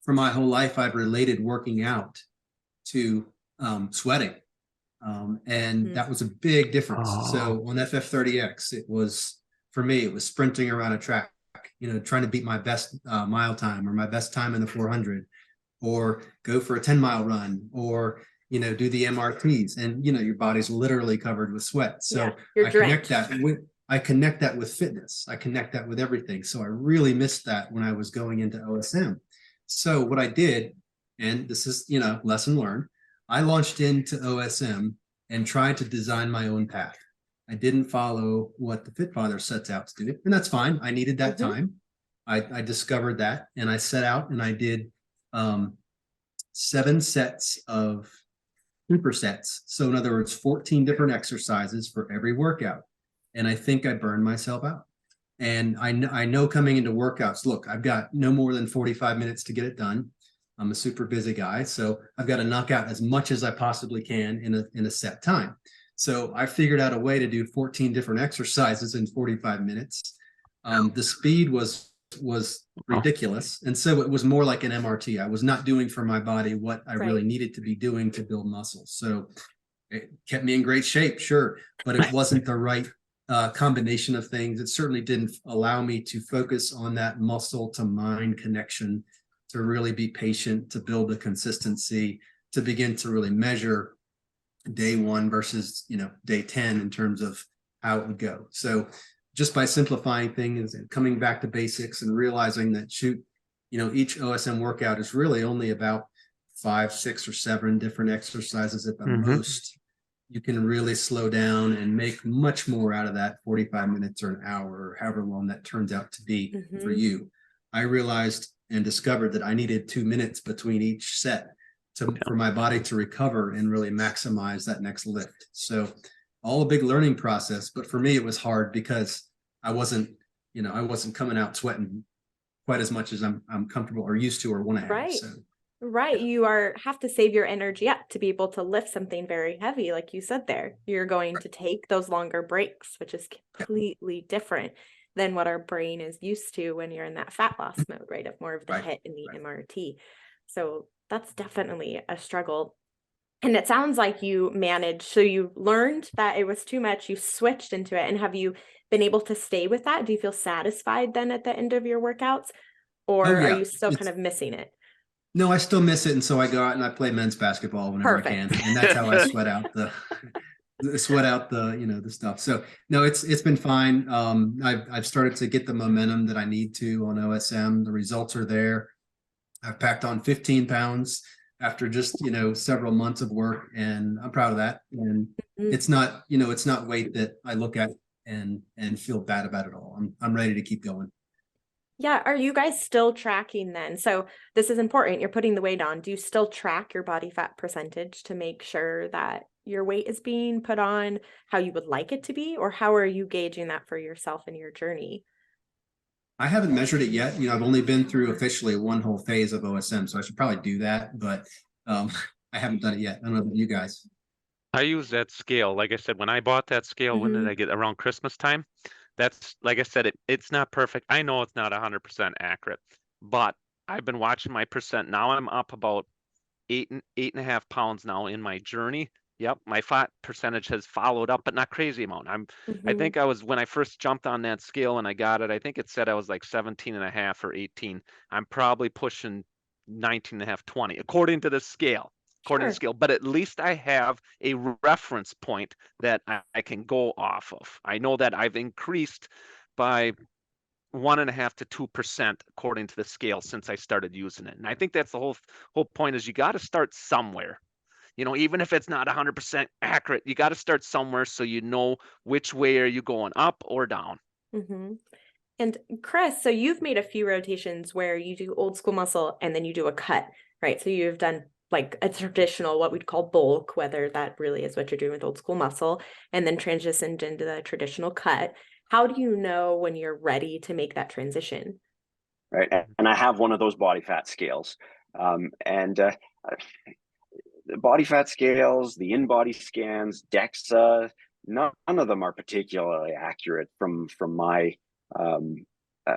for my whole life, I've related working out to sweating. And that was a big difference. So on FF30X, for me, it was sprinting around a track, trying to beat my best mile time or my best time in the 400, or go for a 10-mile run, or do the MRTs, and your body's literally covered with sweat. So I connect that with fitness. I connect that with everything. So I really missed that when I was going into OSM. So what I did, and this is lesson learned, I launched into OSM and tried to design my own path. I didn't follow what the Fit Father sets out to do, and that's fine. I needed that time. I discovered that, and I set out and I did 7 sets of supersets. So in other words, 14 different exercises for every workout. And I think I burned myself out. And I know coming into workouts, look, I've got no more than 45 minutes to get it done. I'm a super busy guy, so I've got to knock out as much as I possibly can in a set time. So I figured out a way to do 14 different exercises in 45 minutes. The speed was ridiculous, and so it was more like an MRT. I was not doing for my body what I really needed to be doing to build muscle. So it kept me in great shape, sure, but it wasn't the right combination of things. It certainly didn't allow me to focus on that muscle to mind connection, to really be patient, to build a consistency, to begin to really measure day 1 versus day 10 in terms of how it would go. So just by simplifying things and coming back to basics and realizing that each OSM workout is really only about 5, 6, or 7 different exercises at the most. You can really slow down and make much more out of that 45 minutes or an hour or however long that turns out to be for you. I realized and discovered that I needed 2 minutes between each set for my body to recover and really maximize that next lift. So all a big learning process, but for me it was hard because I wasn't coming out sweating quite as much as I'm comfortable or used to or want to have. So. Right. You have to save your energy up to be able to lift something very heavy. Like you said there, you're going to take those longer breaks, which is completely different than what our brain is used to when you're in that fat loss mode, right? Of more of the HIIT and the MRT. So that's definitely a struggle. And it sounds like you managed, so you learned that it was too much, you switched into it, and have you been able to stay with that? Do you feel satisfied then at the end of your workouts, or are you still kind of missing it? No, I still miss it, and so I go out and I play men's basketball whenever I can, and that's how I sweat out the the stuff. So no, it's been fine. I've started to get the momentum that I need to on OSM. The results are there. I've packed on 15 pounds after just several months of work, and I'm proud of that. And it's not weight that I look at and feel bad about it all. I'm ready to keep going. Yeah. Are you guys still tracking then? So this is important. You're putting the weight on. Do you still track your body fat percentage to make sure that your weight is being put on how you would like it to be? Or how are you gauging that for yourself in your journey? I haven't measured it yet. I've only been through officially one whole phase of OSM, so I should probably do that, but I haven't done it yet. I don't know about you guys. I use that scale. Like I said, when I bought that scale, when did Mhm. I get around Christmas time? That's like I said, it's not perfect. I know it's not 100% accurate, but I've been watching my percent. Now I'm up about 8.5 pounds now in my journey. Yep, my fat percentage has followed up, but not crazy amount. I Mhm. think I was when I first jumped on that scale and I got it, I think it said I was like 17 and a half or 18. I'm probably pushing 19 and a half, 20, according to the scale. According to the Sure. scale, but at least I have a reference point that I can go off of. I know that I've increased by 1.5 to 2% according to the scale since I started using it. And I think that's the whole point is you got to start somewhere. Even if it's not 100% accurate, you got to start somewhere so you know which way are you going, up or down. Mhm. And Chris, so you've made a few rotations where you do old school muscle and then you do a cut, right? So you've done like a traditional, what we'd call bulk, whether that really is what you're doing with old school muscle, and then transitioned into the traditional cut. How do you know when you're ready to make that transition? Right. And I have one of those body fat scales. And the body fat scales, the in-body scans, DEXA, none of them are particularly accurate from my um, uh,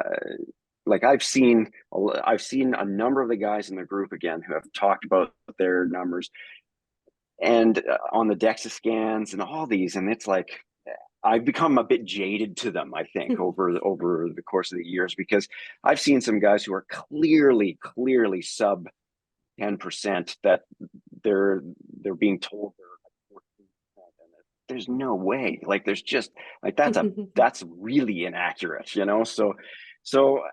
like I've seen a number of the guys in the group again who have talked about their numbers and on the DEXA scans and all these, and it's like I've become a bit jaded to them, I think, over the course of the years, because I've seen some guys who are clearly sub 10% that they're being told they're like 14%, and there's no way. Like there's just like that's really inaccurate, So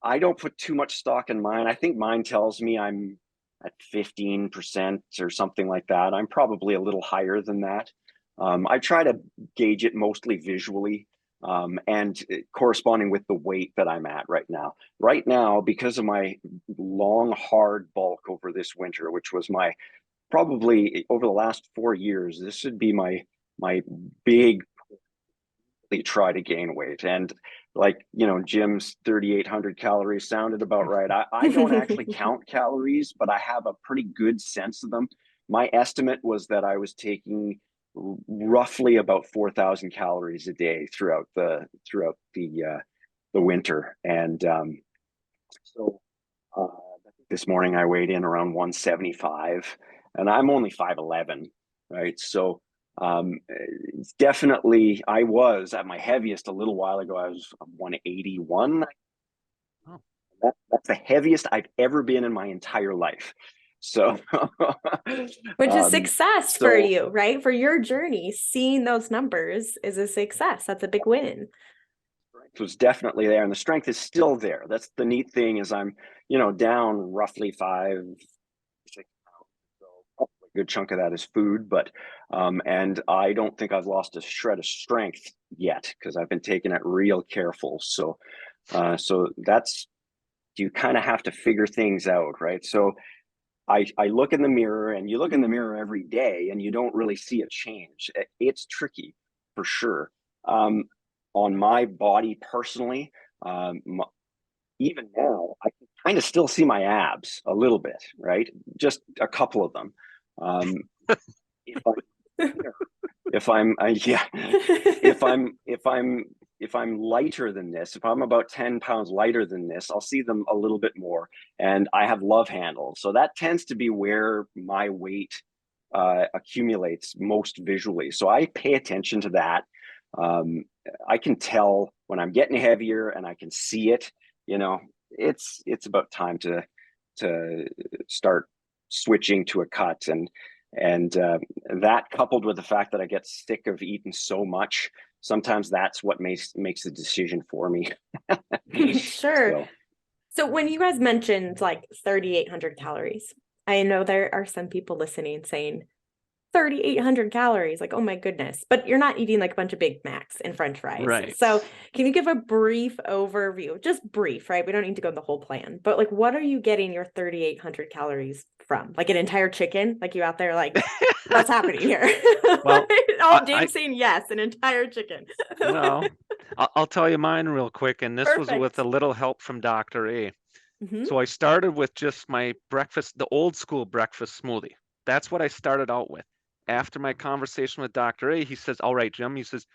I don't put too much stock in mine. I think mine tells me I'm at 15% or something like that. I'm probably a little higher than that. I try to gauge it mostly visually, and corresponding with the weight that I'm at right now. Right now, because of my long, hard bulk over this winter, which was my probably over the last 4 years, this should be my big try to gain weight. And like, Jim's 3,800 calories sounded about right. I don't actually count calories, but I have a pretty good sense of them. My estimate was that I was taking roughly about 4,000 calories a day throughout the winter. And so uh, this morning I weighed in around 175, and I'm only 5'11", right? So it's definitely, I was at my heaviest a little while ago. I was 181. Oh. That's the heaviest I've ever been in my entire life. So, Which is success for so you, right? For your journey, seeing those numbers is a success. That's a big win. strength was definitely there, and the strength is still there. That's the neat thing is I'm, down roughly 5-6 pounds. So a good chunk of that is food, but and I don't think I've lost a shred of strength yet because I've been taking it real careful. So so that's you kind of have to figure things out, right? So I look in the mirror, and you look in the mirror every day and you don't really see a change. It's tricky for sure. On my body personally, um, even now, I can kind of still see my abs a little bit, right? Just a couple of them. Um, if I if I'm yeah, if I'm lighter than this, if I'm about 10 pounds lighter than this, I'll see them a little bit more. And I have love handles, so that tends to be where my weight accumulates most visually. So I pay attention to that. um, I can tell when I'm getting heavier, and I can see it. It's about time to start switching to a cut. And that, coupled with the fact that I get sick of eating so much, sometimes that's what makes the decision for me. Sure. So So when you guys mentioned like 3,800 calories, I know there are some people listening saying 3,800 calories, like, oh my goodness, but you're not eating like a bunch of Big Macs and French fries. Right. So can you give a brief overview, just brief, right? We don't need to go the whole plan, but like, what are you getting your 3,800 calories from? Like an entire chicken? Like you out there, like, what's happening here? Well, James saying yes, an entire chicken. well, I'll tell you mine real quick, and this was with Perfect. a little help from Dr. A. Mhm. So I started with just my breakfast, the old school breakfast smoothie. That's what I started out with. after my conversation with Dr. A, he says, all right, Jim, he says,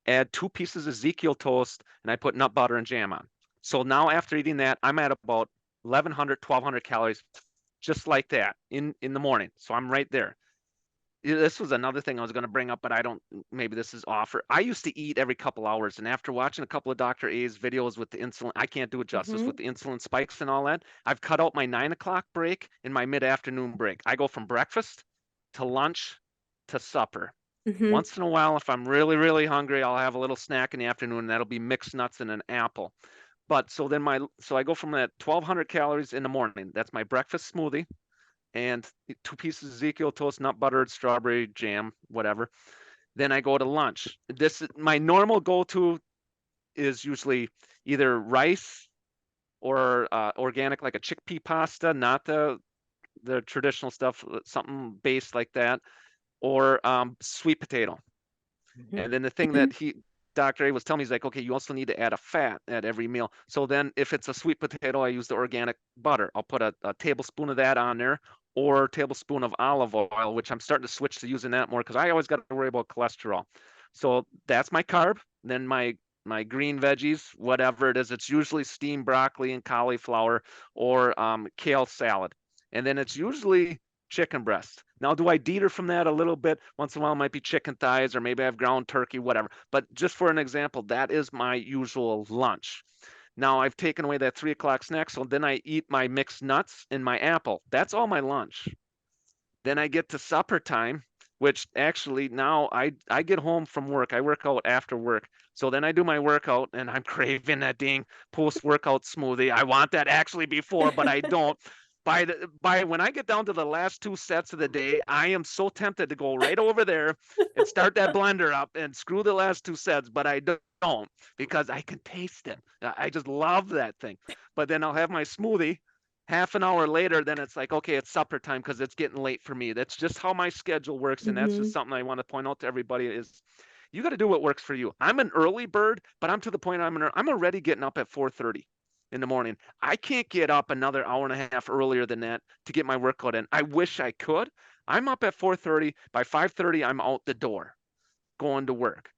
add 2 pieces of Ezekiel toast, and I put nut butter and jam on. So now after eating that, I'm at about 1,100, 1,200 calories, just like that in the morning. So I'm right there. This was another thing I was going to bring up, but I don't, maybe this is off. I used to eat every couple hours, and after watching a couple of Dr. A's videos with the insulin, I can't do it justice with the insulin spikes and all that. I've cut out my 9 o'clock break and my mid-afternoon break. I go from breakfast to lunch to supper. Once in a while, if I'm really, really hungry, I'll have a little snack in the afternoon, and that'll be mixed nuts and an apple. But so I go from that 1,200 calories in the morning. That's my breakfast smoothie and 2 pieces of Ezekiel toast, nut buttered, strawberry jam, whatever. Then I go to lunch. My normal go-to is usually either rice or organic, like a chickpea pasta, not the traditional stuff, something based like that, or sweet potato. And then the thing that Dr. A was telling me, he's like, okay, you also need to add a fat at every meal. So then if it's a sweet potato, I use the organic butter. I'll put a tablespoon of that on there, or a tablespoon of olive oil, which I'm starting to switch to using that more because I always got to worry about cholesterol. So that's my carb. Then my green veggies, whatever it is, it's usually steamed broccoli and cauliflower or kale salad. And then it's usually chicken breast. Now, do I deter from that a little bit? Once in a while, it might be chicken thighs, or maybe I have ground turkey, whatever. But just for an example, that is my usual lunch. Now, I've taken away that 3 o'clock snack, so then I eat my mixed nuts and my apple. That's all my lunch. Then I get to supper time, which actually now I get home from work. I work out after work. So then I do my workout, and I'm craving that dang post-workout smoothie. I want that actually before, but I don't. By when I get down to the last 2 sets of the day, I am so tempted to go right over there and start that blender up and screw the last 2 sets, but I don't because I can taste it. I just love that thing. But then I'll have my smoothie. Half an hour later, then it's like, okay, it's supper time because it's getting late for me. That's just how my schedule works, and that's just something I want to point out to everybody is you got to do what works for you. I'm an early bird, but I'm to the point I'm already getting up at 4:30. In the morning. I can't get up another hour and a half earlier than that to get my workout in. I wish I could. I'm up at 4:30. By 5:30, I'm out the door going to work.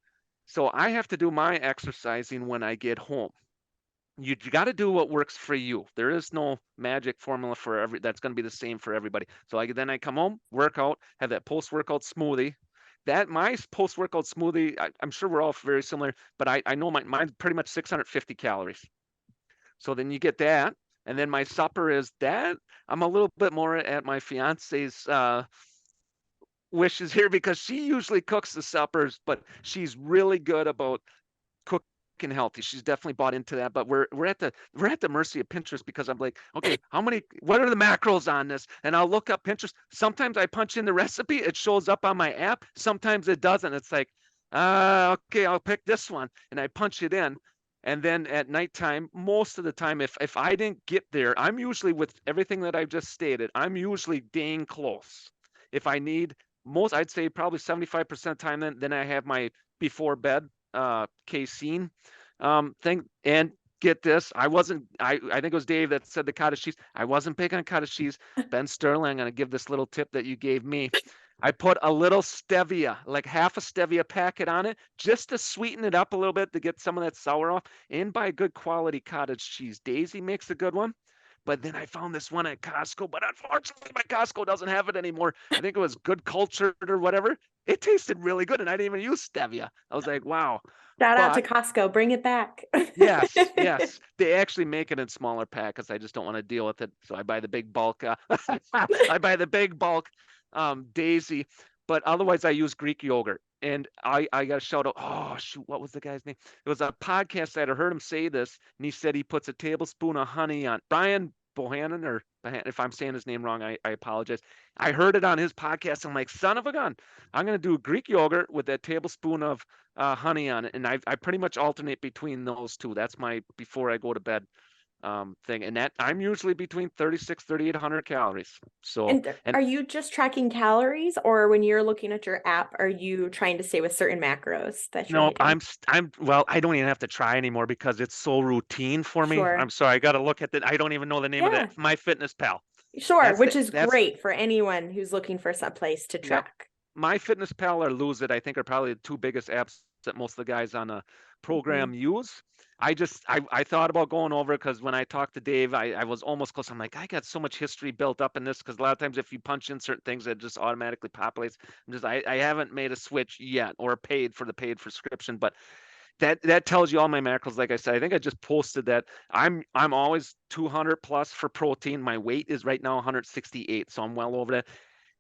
So I have to do my exercising when I get home. You got to do what works for you. There is no magic formula for that's going to be the same for everybody. So then I come home, work out, have that post-workout smoothie. That my post-workout smoothie, I'm sure we're all very similar, but I know mine's pretty much 650 calories. So then you get that. And then my supper is that. I'm a little bit more at my fiance's wishes here because she usually cooks the suppers, but she's really good about cooking healthy. She's definitely bought into that. But we're at the mercy of Pinterest because I'm like, okay, what are the macros on this? And I'll look up Pinterest. Sometimes I punch in the recipe, it shows up on my app. Sometimes it doesn't. It's like, okay, I'll pick this one. And I punch it in. And then at nighttime, most of the time, if I didn't get there, I'm usually with everything that I've just stated, I'm usually dang close. If I need I'd say probably 75% of the time, then I have my before bed casein thing. And get this, I think it was Dave that said the cottage cheese. I wasn't big on cottage cheese. Ben Sterling, I'm going to give this little tip that you gave me. I put a little stevia, like half a stevia packet on it, just to sweeten it up a little bit to get some of that sour off, and buy good quality cottage cheese. Daisy makes a good one. But then I found this one at Costco, but unfortunately my Costco doesn't have it anymore. I think it was Good Cultured or whatever. It tasted really good, and I didn't even use stevia. I was like, wow. Shout out to Costco, bring it back. Yes. They actually make it in smaller packets. I just don't want to deal with it. So I buy the big bulk. I buy the big bulk Daisy, but otherwise I use Greek yogurt. And I got a shout out. Oh shoot, what was the guy's name? It was a podcast I heard him say this, and he said he puts a tablespoon of honey on. Brian Bohannon, or if I'm saying his name wrong, I apologize. I heard it on his podcast. I'm like, son of a gun, I'm gonna do Greek yogurt with that tablespoon of honey on it, and I pretty much alternate between those two. That's my before I go to bed thing, and that I'm usually between 3,800 calories. So and are you just tracking calories, or when you're looking at your app, are you trying to stay with certain macros that you're I'm well, I don't even have to try anymore because it's so routine for me. Sure. I'm sorry, I got to look at that. I don't even know the name of that. My Fitness Pal. Sure, which is great for anyone who's looking for some place to track. MyFitnessPal or Lose It, I think, are probably the two biggest apps that most of the guys on the program use. I thought about going over because when I talked to Dave, I was almost close. I'm like, I got so much history built up in this because a lot of times if you punch in certain things, it just automatically populates. I haven't made a switch yet or paid for the paid prescription, but that tells you all my macros. Like I said, I think I just posted that I'm always 200 plus for protein. My weight is right now 168, so I'm well over that.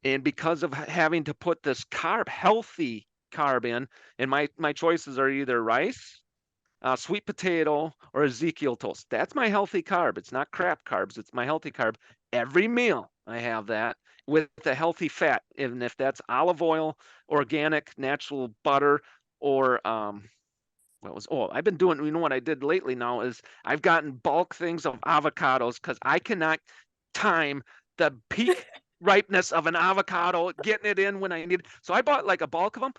And because of having to put this healthy carb in, and my choices are either rice, sweet potato, or Ezekiel toast. That's my healthy carb. It's not crap carbs. It's my healthy carb. Every meal I have that with a healthy fat, even if that's olive oil, organic, natural butter, or I've been doing, you know what I did lately now is I've gotten bulk things of avocados because I cannot time the peak ripeness of an avocado, getting it in when I need it. So I bought like a bulk of them.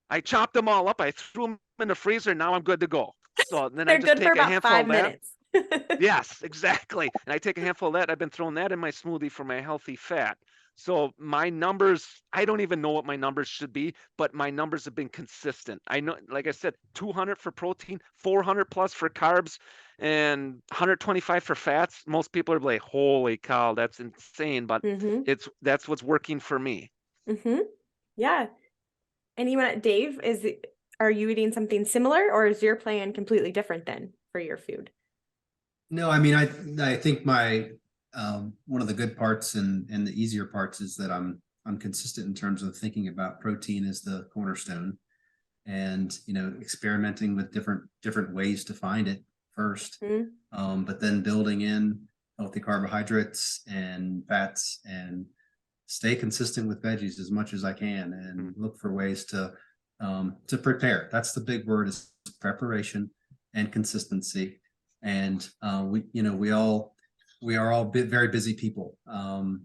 I chopped them all up. I threw them in the freezer. And now I'm good to go. So then I just take a handful of that. Yes, exactly. And I take a handful of that. I've been throwing that in my smoothie for my healthy fat. So my numbers, I don't even know what my numbers should be, but my numbers have been consistent. I know, like I said, 200 for protein, 400 plus for carbs, and 125 for fats. Most people are like, holy cow, that's insane. But that's what's working for me. Yeah. And Dave, are you eating something similar, or is your plan completely different then for your food? No, I mean, I think my one of the good parts and the easier parts is that I'm consistent in terms of thinking about protein as the cornerstone, and experimenting with different ways to find it first, but then building in healthy carbohydrates and fats, and stay consistent with veggies as much as I can, and look for ways to prepare. That's the big word, is preparation and consistency. And we are all very busy people,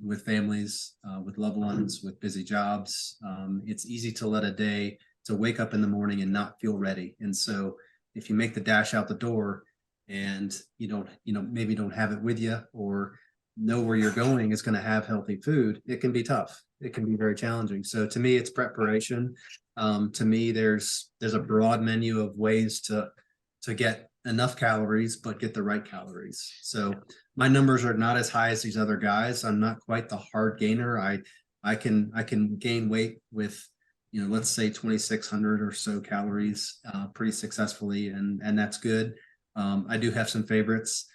with families, with loved ones, with busy jobs. It's easy to let a day to wake up in the morning and not feel ready. And so if you make the dash out the door and maybe don't have it with you, or know where you're going is going to have healthy food, it can be tough. It can be very challenging. So to me, it's preparation. To me, there's a broad menu of ways to get enough calories, but get the right calories. So my numbers are not as high as these other guys. I'm not quite the hard gainer. I can gain weight with, let's say 2,600 or so calories, pretty successfully. And that's good. I do have some favorites.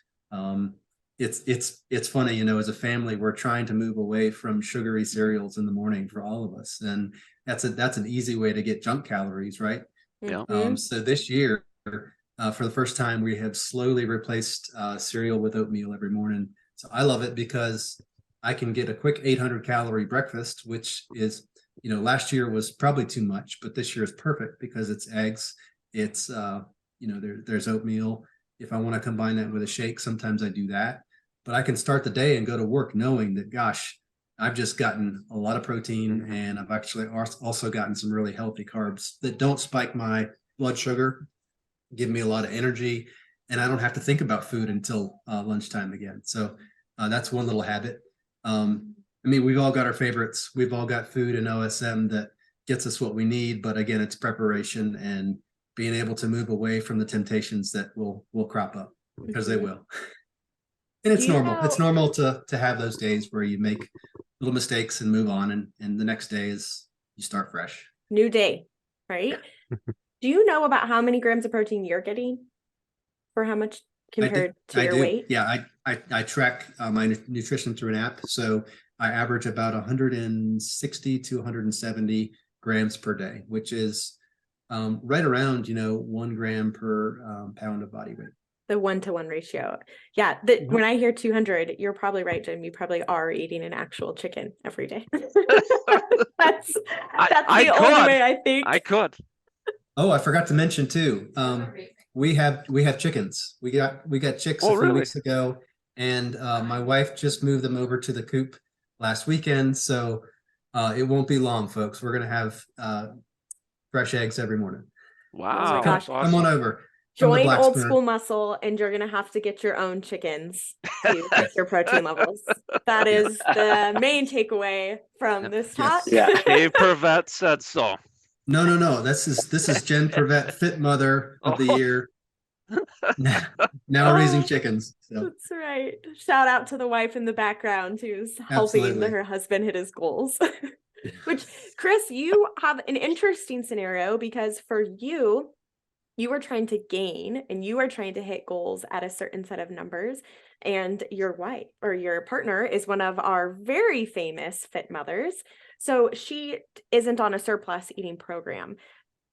It's funny, as a family, we're trying to move away from sugary cereals in the morning for all of us. And that's an easy way to get junk calories, right? Yeah. So this year, for the first time, we have slowly replaced cereal with oatmeal every morning. So I love it because I can get a quick 800 calorie breakfast, which is, last year was probably too much, but this year is perfect because it's eggs. It's, there's oatmeal. If I want to combine that with a shake, sometimes I do that. But I can start the day and go to work knowing that, gosh, I've just gotten a lot of protein, and I've actually also gotten some really healthy carbs that don't spike my blood sugar, give me a lot of energy, and I don't have to think about food until lunchtime again. So that's one little habit. We've all got our favorites. We've all got food in OSM that gets us what we need. But again, it's preparation and being able to move away from the temptations that will crop up, because they will. And it's normal. It's normal to have those days where you make little mistakes and move on. And the next day is you start fresh. New day, right? Do you know about how many grams of protein you're getting, for how much compared to your weight? Yeah, I track my nutrition through an app. So I average about 160 to 170 grams per day, which is right around 1 gram per pound of body weight. The 1-to-1 ratio. Yeah. When I hear 200, you're probably right, Jim. You probably are eating an actual chicken every day. That's the only way I think. I could. Oh, I forgot to mention too. We have chickens. We got chicks a few weeks ago, and my wife just moved them over to the coop last weekend. So it won't be long, folks. We're gonna have fresh eggs every morning. Wow. Oh my gosh. Come on over. Join Old School Muscle, and you're gonna have to get your own chickens to get your protein levels. That is the main takeaway from this talk. Yeah. Dave Pervette said so. No. This is Jen Prevette, Fit Mother of the Oh. Year. Now raising chickens. So. That's right. Shout out to the wife in the background who's helping Absolutely. her husband hit his goals. Which, Chris, you have an interesting scenario because for you, you are trying to gain and you are trying to hit goals at a certain set of numbers. And your wife or your partner is one of our very famous fit mothers. So she isn't on a surplus eating program.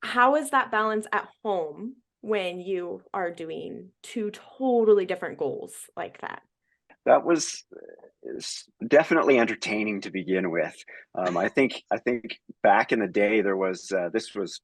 How is that balance at home when you are doing two totally different goals like that? That was definitely entertaining to begin with. I think back in the day there was this was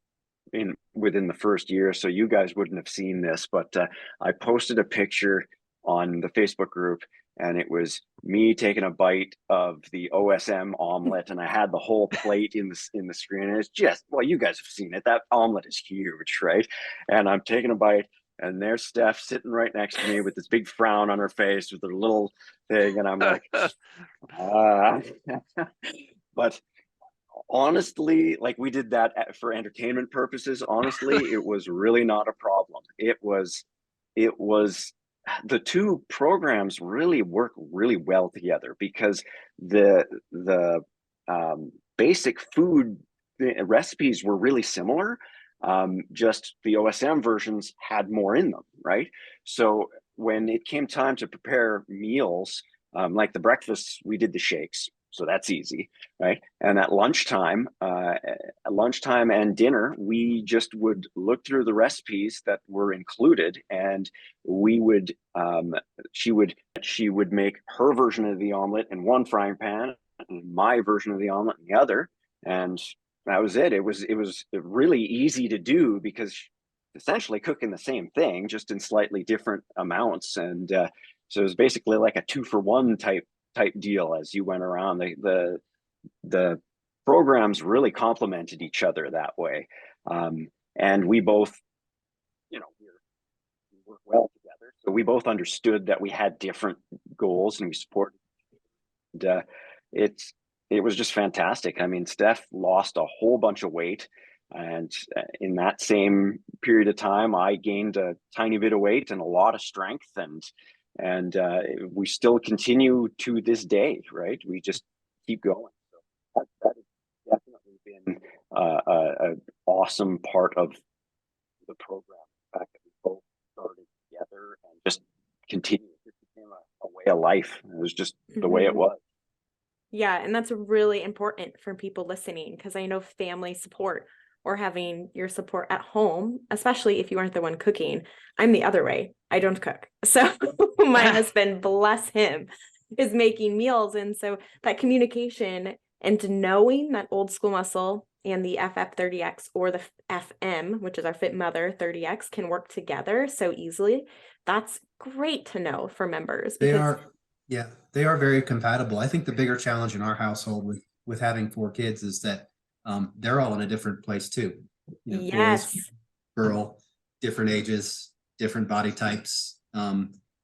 within the first year, so you guys wouldn't have seen this, but I posted a picture on the Facebook group, and it was me taking a bite of the OSM omelet, and I had the whole plate in the screen, and it's just, well, you guys have seen it. That omelet is huge, right? And I'm taking a bite, and there's Steph sitting right next to me with this big frown on her face with her little thing, and I'm like, but honestly, like, we did that for entertainment purposes. Honestly, it was really not a problem. It was the two programs really work really well together because the basic food recipes were really similar. Just the OSM versions had more in them, right? So when it came time to prepare meals, like the breakfast, we did the shakes. So that's easy, right? And at lunchtime and dinner, we just would look through the recipes that were included, and we would, she would make her version of the omelet in one frying pan, and my version of the omelet in the other, and that was it. It was really easy to do because essentially cooking the same thing, just in slightly different amounts, and so it was basically like a 2-for-1 type deal as you went around. The programs really complemented each other that way, and we both, we work well together. So we both understood that we had different goals, and we supported. And, it was just fantastic. I mean, Steph lost a whole bunch of weight, and in that same period of time, I gained a tiny bit of weight and a lot of strength, and we still continue to this day, right? We just keep going. So that has definitely been an awesome part of the program. The fact that we both started together and just continued. It became a way of life. It was just the way it was. Yeah, and that's really important for people listening, because I know family support or having your support at home, especially if you aren't the one cooking. I'm the other way. I don't cook. So my husband, bless him, is making meals. And so that communication and knowing that old school muscle and the FF30X or the FM, which is our Fit Mother 30X, can work together so easily. That's great to know for members. They are very compatible. I think the bigger challenge in our household with having 4 kids is that they're all in a different place too. Yes. Boys, girl, different ages, different body types.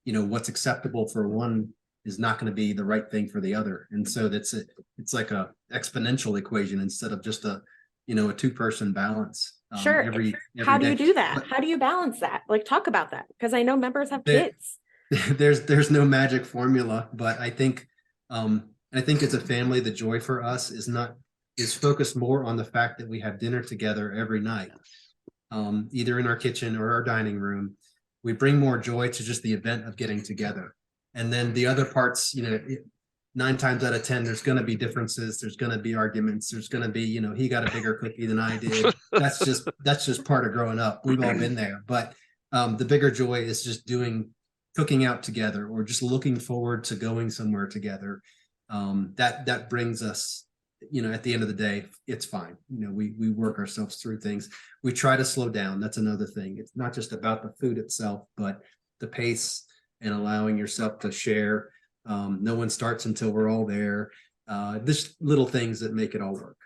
What's acceptable for one is not going to be the right thing for the other. And so it's like a exponential equation instead of just a 2-person balance. Sure. Every How do day. you do that? How do you balance that? Like, talk about that, because I know members have kids. There's no magic formula, but I think as a family, the joy for us is focused more on the fact that we have dinner together every night, either in our kitchen or our dining room. We bring more joy to just the event of getting together. And then the other parts, 9 times out of 10, there's going to be differences. There's going to be arguments. There's going to be, he got a bigger cookie than I did. That's just part of growing up. We've all been there. But the bigger joy is just cooking out together, or just looking forward to going somewhere together. That brings us, at the end of the day, it's fine. We work ourselves through things. We try to slow down. That's another thing. It's not just about the food itself, but the pace and allowing yourself to share. No one starts until we're all there. Just little things that make it all work.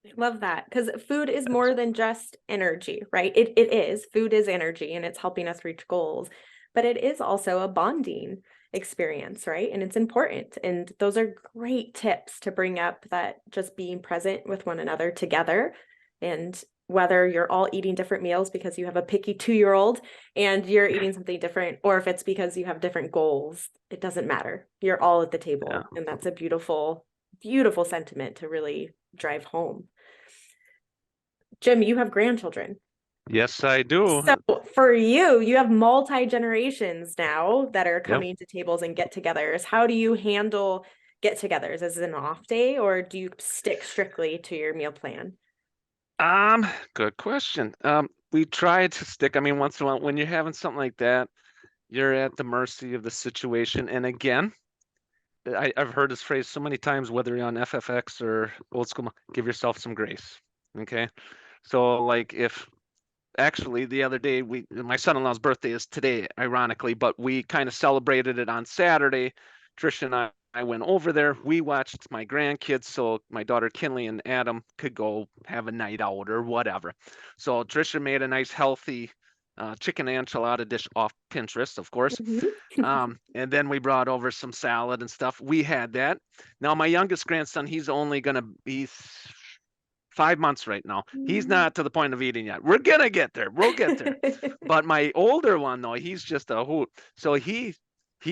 I love that, because food is more than just energy, right? It is. Food is energy, and it's helping us reach goals, but it is also a bonding experience, right? And it's important. And those are great tips to bring up, that just being present with one another together. And whether you're all eating different meals because you have a picky 2-year-old and you're eating something different, or if it's because you have different goals, it doesn't matter. You're all at the table. Yeah. And that's a beautiful, beautiful sentiment to really drive home. Jim, you have grandchildren. Yes, I do. So for you, you have multi-generations now that are coming to tables and get-togethers. How do you handle get-togethers? Is it an off day, or do you stick strictly to your meal plan? Good question. We try to stick. I mean, once in a while, when you're having something like that, you're at the mercy of the situation. And again, I've heard this phrase so many times, whether you're on FFX or old school, give yourself some grace. Okay. So like if actually the other day, my son-in-law's birthday is today, ironically, but we kind of celebrated it on Saturday. Trish and I went over there. We watched my grandkids, so my daughter Kinley and Adam could go have a night out or whatever. So Trisha made a nice healthy chicken enchilada dish off Pinterest, of course. And then we brought over some salad and stuff. We had that. Now my youngest grandson, he's 5 months right now. He's not to the point of eating yet. We're gonna get there. We'll get there. But my older one though, he's just a hoot. So he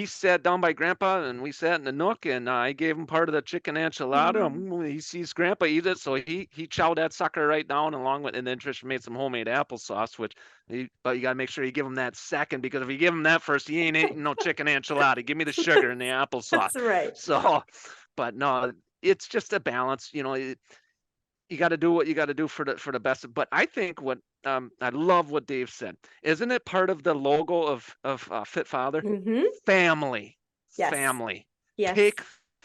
sat down by Grandpa, and we sat in the nook, and I gave him part of the chicken enchilada. He sees Grandpa eat it, so he chowed that sucker right down along with. And then Trish made some homemade applesauce, but you gotta make sure you give him that second, because if you give him that first, he ain't eating no chicken enchilada. Give me the sugar and the applesauce. That's right. So, but no, it's just a balance. You got to do what you got to do for the best. But I think what I love what Dave said. Isn't it part of the logo of Fit Father? Family. Yes. Family. Yes. Take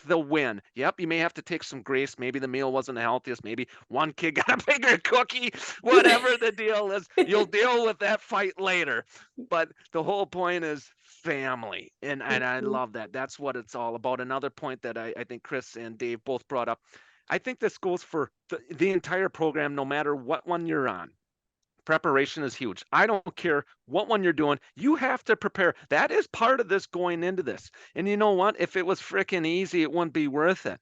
the win. Yep, you may have to take some grace. Maybe the meal wasn't the healthiest. Maybe one kid got a bigger cookie. Whatever the deal is, you'll deal with that fight later. But the whole point is family. And I love that. That's what it's all about. Another point that I think Chris and Dave both brought up. I think this goes for the entire program, no matter what one you're on. Preparation is huge. I don't care what one you're doing. You have to prepare. That is part of this going into this. And you know what? If it was freaking easy, it wouldn't be worth it.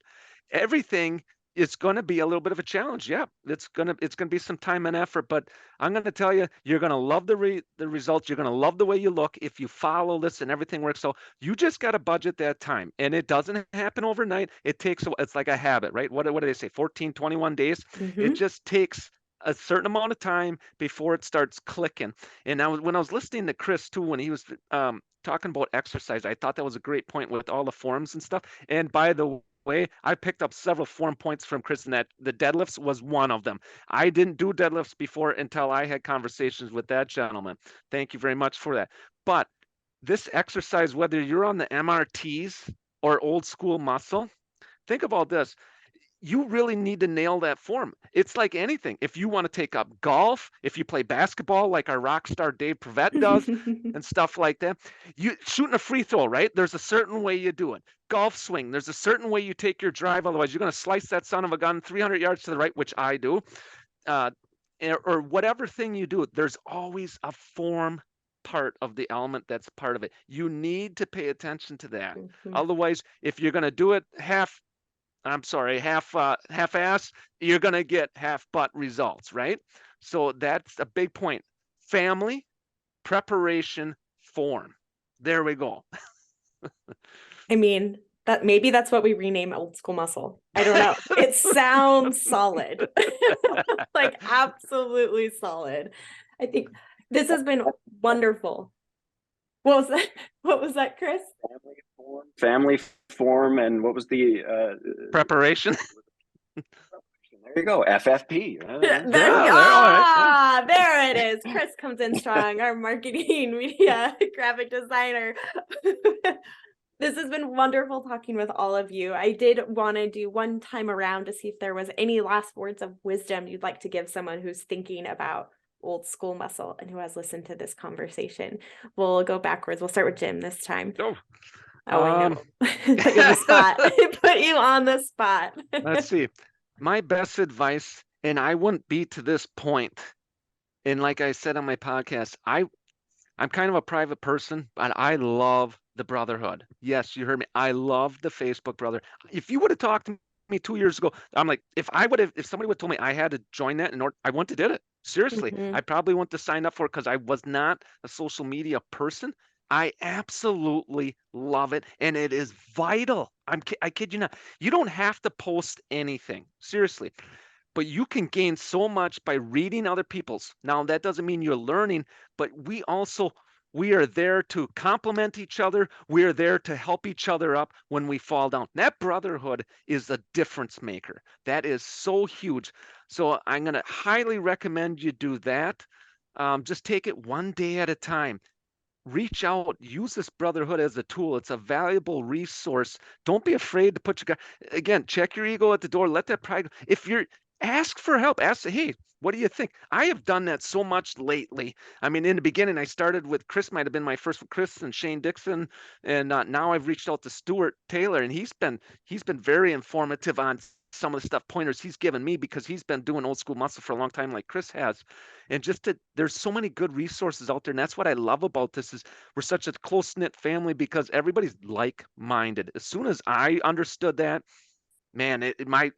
Everything is going to be a little bit of a challenge. Yeah, it's going to be some time and effort, but I'm going to tell you, you're going to love the results. You're going to love the way you look if you follow this and everything works. So you just got to budget that time, and it doesn't happen overnight. It's like a habit, right? What do they say? 14, 21 days. It just takes a certain amount of time before it starts clicking. And when I was listening to Chris too, when he was talking about exercise, I thought that was a great point with all the forms and stuff. And by the way, I picked up several form points from Chris, and that the deadlifts was one of them. I didn't do deadlifts before until I had conversations with that gentleman. Thank you very much for that. But this exercise, whether you're on the MRTs or old school muscle, think about this. You really need to nail that form. It's like anything. If you want to take up golf, if you play basketball like our rock star Dave Prevett does and stuff like that, you shooting a free throw, right? There's a certain way you do it. Golf swing, there's a certain way you take your drive. Otherwise, you're going to slice that son of a gun 300 yards to the right, which I do. Or whatever thing you do, there's always a form part of the element that's part of it. You need to pay attention to that. Otherwise, if you're going to do it half-ass, you're going to get half-butt results, right? So that's a big point. Family, preparation, form. There we go. I mean, maybe that's what we rename old school muscle. I don't know. It sounds solid. Like absolutely solid. I think this has been wonderful. What was that, Chris? Family form, and what was the preparation? There you go, FFP. There it is. Chris comes in strong, our marketing media graphic designer. This has been wonderful talking with all of you. I did want to do one time around to see if there was any last words of wisdom you'd like to give someone who's thinking about old school muscle and who has listened to this conversation. We'll go backwards. We'll start with Jim this time. I know. Put you on the spot. Put you on the spot. Let's see. My best advice, and I wouldn't be to this point, and like I said on my podcast, I'm kind of a private person, but I love the brotherhood. Yes, you heard me. I love the Facebook brother. If you would have talked to me 2 years ago, I'm like, if somebody would have told me I had to join that in order, I wouldn't have did it. Seriously, Mhm. I probably wouldn't have signed up for it because I was not a social media person. I absolutely love it, and it is vital. I kid you not. You don't have to post anything. Seriously, but you can gain so much by reading other people's. Now, that doesn't mean you're learning, but we are there to complement each other. We are there to help each other up when we fall down. That brotherhood is a difference maker. That is so huge. So I'm going to highly recommend you do that. Just take it one day at a time. Reach out, use this brotherhood as a tool. It's a valuable resource. Don't be afraid to put your again, check your ego at the door. Let that pride. If you're ask for help, ask, hey, what do you think? I have done that so much lately. I mean, in the beginning, I started with Chris, might have been my first with Chris and Shane Dixon, and now I've reached out to Stuart Taylor, and he's been very informative on some of the stuff pointers he's given me because he's been doing old school muscle for a long time, like Chris has. And there's so many good resources out there, and that's what I love about this is we're such a close knit family because everybody's like minded. As soon as I understood that, man, my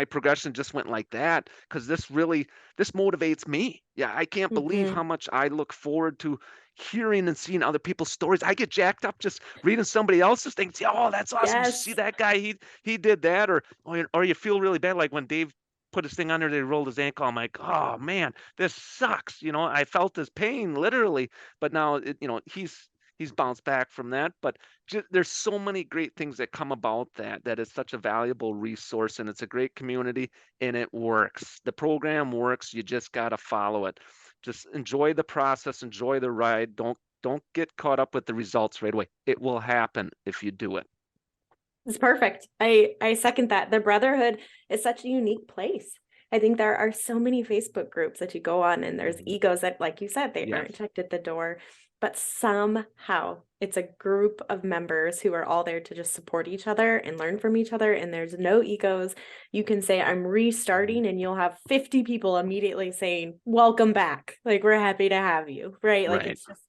progression just went like that because this motivates me. Yeah, I can't believe Mhm. how much I look forward to hearing and seeing other people's stories. I get jacked up just reading somebody else's things. Oh, that's awesome. Did you see Yes. that guy? He did that, or you feel really bad like when Dave put his thing under, they rolled his ankle. I'm like, oh man, this sucks. I felt his pain literally, but now he's bounced back from that. But there's so many great things that come about that is such a valuable resource, and it's a great community, and it works. The program works. You just got to follow it. Just enjoy the process, enjoy the ride. Don't get caught up with the results right away. It will happen if you do it. It's perfect. I second that. The brotherhood is such a unique place. I think there are so many Facebook groups that you go on and there's egos that, like you said, they Yes. aren't checked at the door, but somehow it's a group of members who are all there to just support each other and learn from each other. And there's no egos. You can say, I'm restarting, and you'll have 50 people immediately saying, welcome back. Like, we're happy to have you. Right. Like, Right. it's just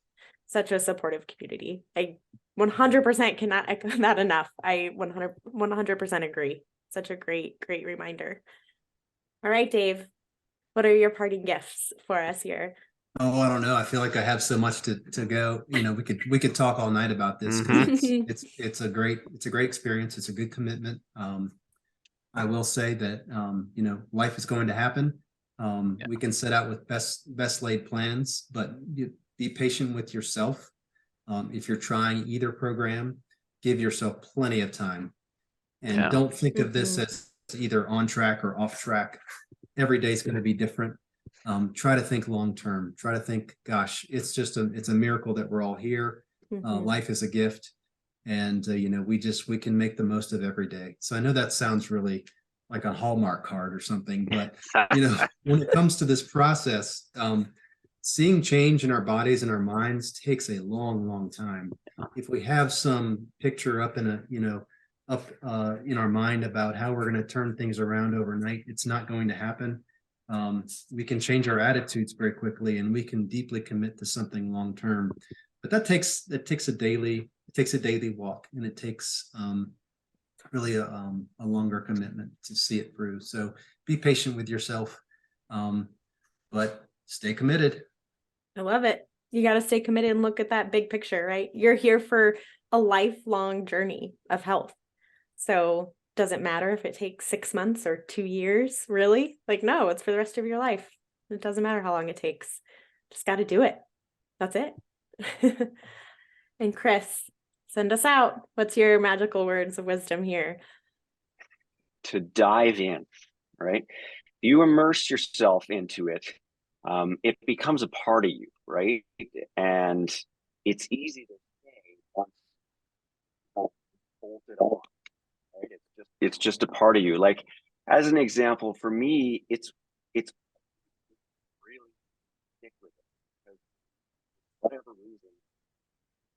such a supportive community. I 100% cannot echo that enough. I 100% agree. Such a great reminder. All right, Dave, what are your parting gifts for us here? Oh, I don't know. I feel like I have so much to go. We could talk all night about this because it's a great experience. It's a good commitment. I will say that life is going to happen. Yeah. We can set out with best laid plans, but you be patient with yourself. If you're trying either program, give yourself plenty of time, and Yeah. don't think of this as either on track or off track. Every day is going to be different. Try to think long term. Try to think, gosh, it's a miracle that we're all here. Life is a gift, and we can make the most of every day. So I know that sounds really like a Hallmark card or something, but when it comes to this process, seeing change in our bodies and our minds takes a long time. If we have some picture up in our mind about how we're going to turn things around overnight, it's not going to happen. We can change our attitudes very quickly, and we can deeply commit to something long term. But that takes a daily walk, and it takes really a longer commitment to see it through. So be patient with yourself, but stay committed. I love it. You got to stay committed and look at that big picture, right? You're here for a lifelong journey of health. So does it matter if it takes 6 months or 2 years? Really? Like, no, it's for the rest of your life. It doesn't matter how long it takes. Just got to do it. That's it. And Chris, send us out. What's your magical words of wisdom here? To dive in, right? You immerse yourself into it. It becomes a part of you, right? And it's easy to say once bolted on, right? It's just a part of you. Like, as an example, for me, it's really stick with it because for whatever reason,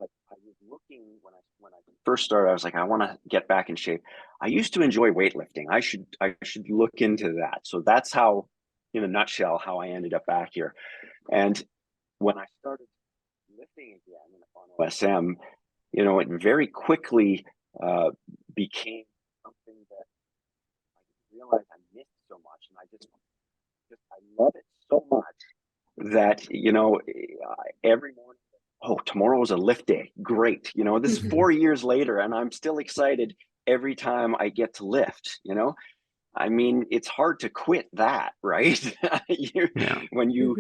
like I was looking when I first started, I was like, I want to get back in shape. I used to enjoy weightlifting. I should look into that. So that's how, in a nutshell, how I ended up back here. And when I started lifting again on OSM, you know, it very quickly became something that I didn't realize I missed so much, and I love it so much that, you know, every morning, oh, tomorrow is a lift day. Great. You know, this is 4 years later, and I'm still excited every time I get to lift, you know. I mean, it's hard to quit that, right? Yeah. When you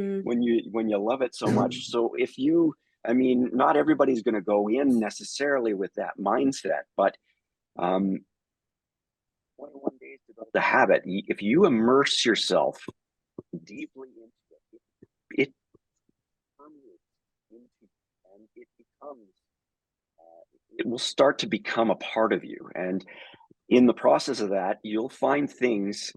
love it so much. So if you, I mean, not everybody's going to go in necessarily with that mindset, but 21 days to build the habit. If you immerse yourself deeply into it, it permeates into, and it becomes, it will start to become a part of you. And in the process of that, you'll find things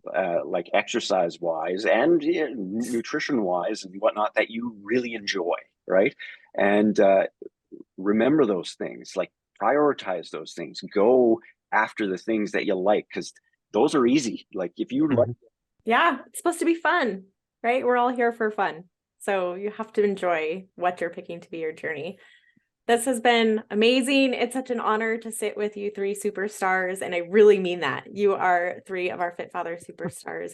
like exercise wise and nutrition wise and whatnot that you really enjoy, right? And remember those things, like prioritize those things, go after the things that you like, because those are easy. Like if you like, Yeah, it's supposed to be fun, right? We're all here for fun. So you have to enjoy what you're picking to be your journey. This has been amazing. It's such an honor to sit with you three superstars. And I really mean that. You are three of our Fit Father superstars.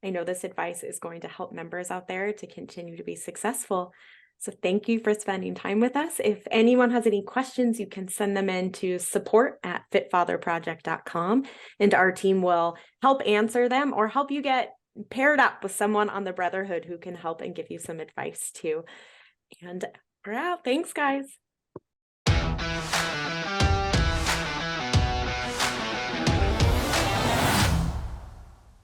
I know this advice is going to help members out there to continue to be successful. So thank you for spending time with us. If anyone has any questions, you can send them in to support@fitfatherproject.com, and our team will help answer them or help you get paired up with someone on the Brotherhood who can help and give you some advice too. And we're out. Thanks, guys.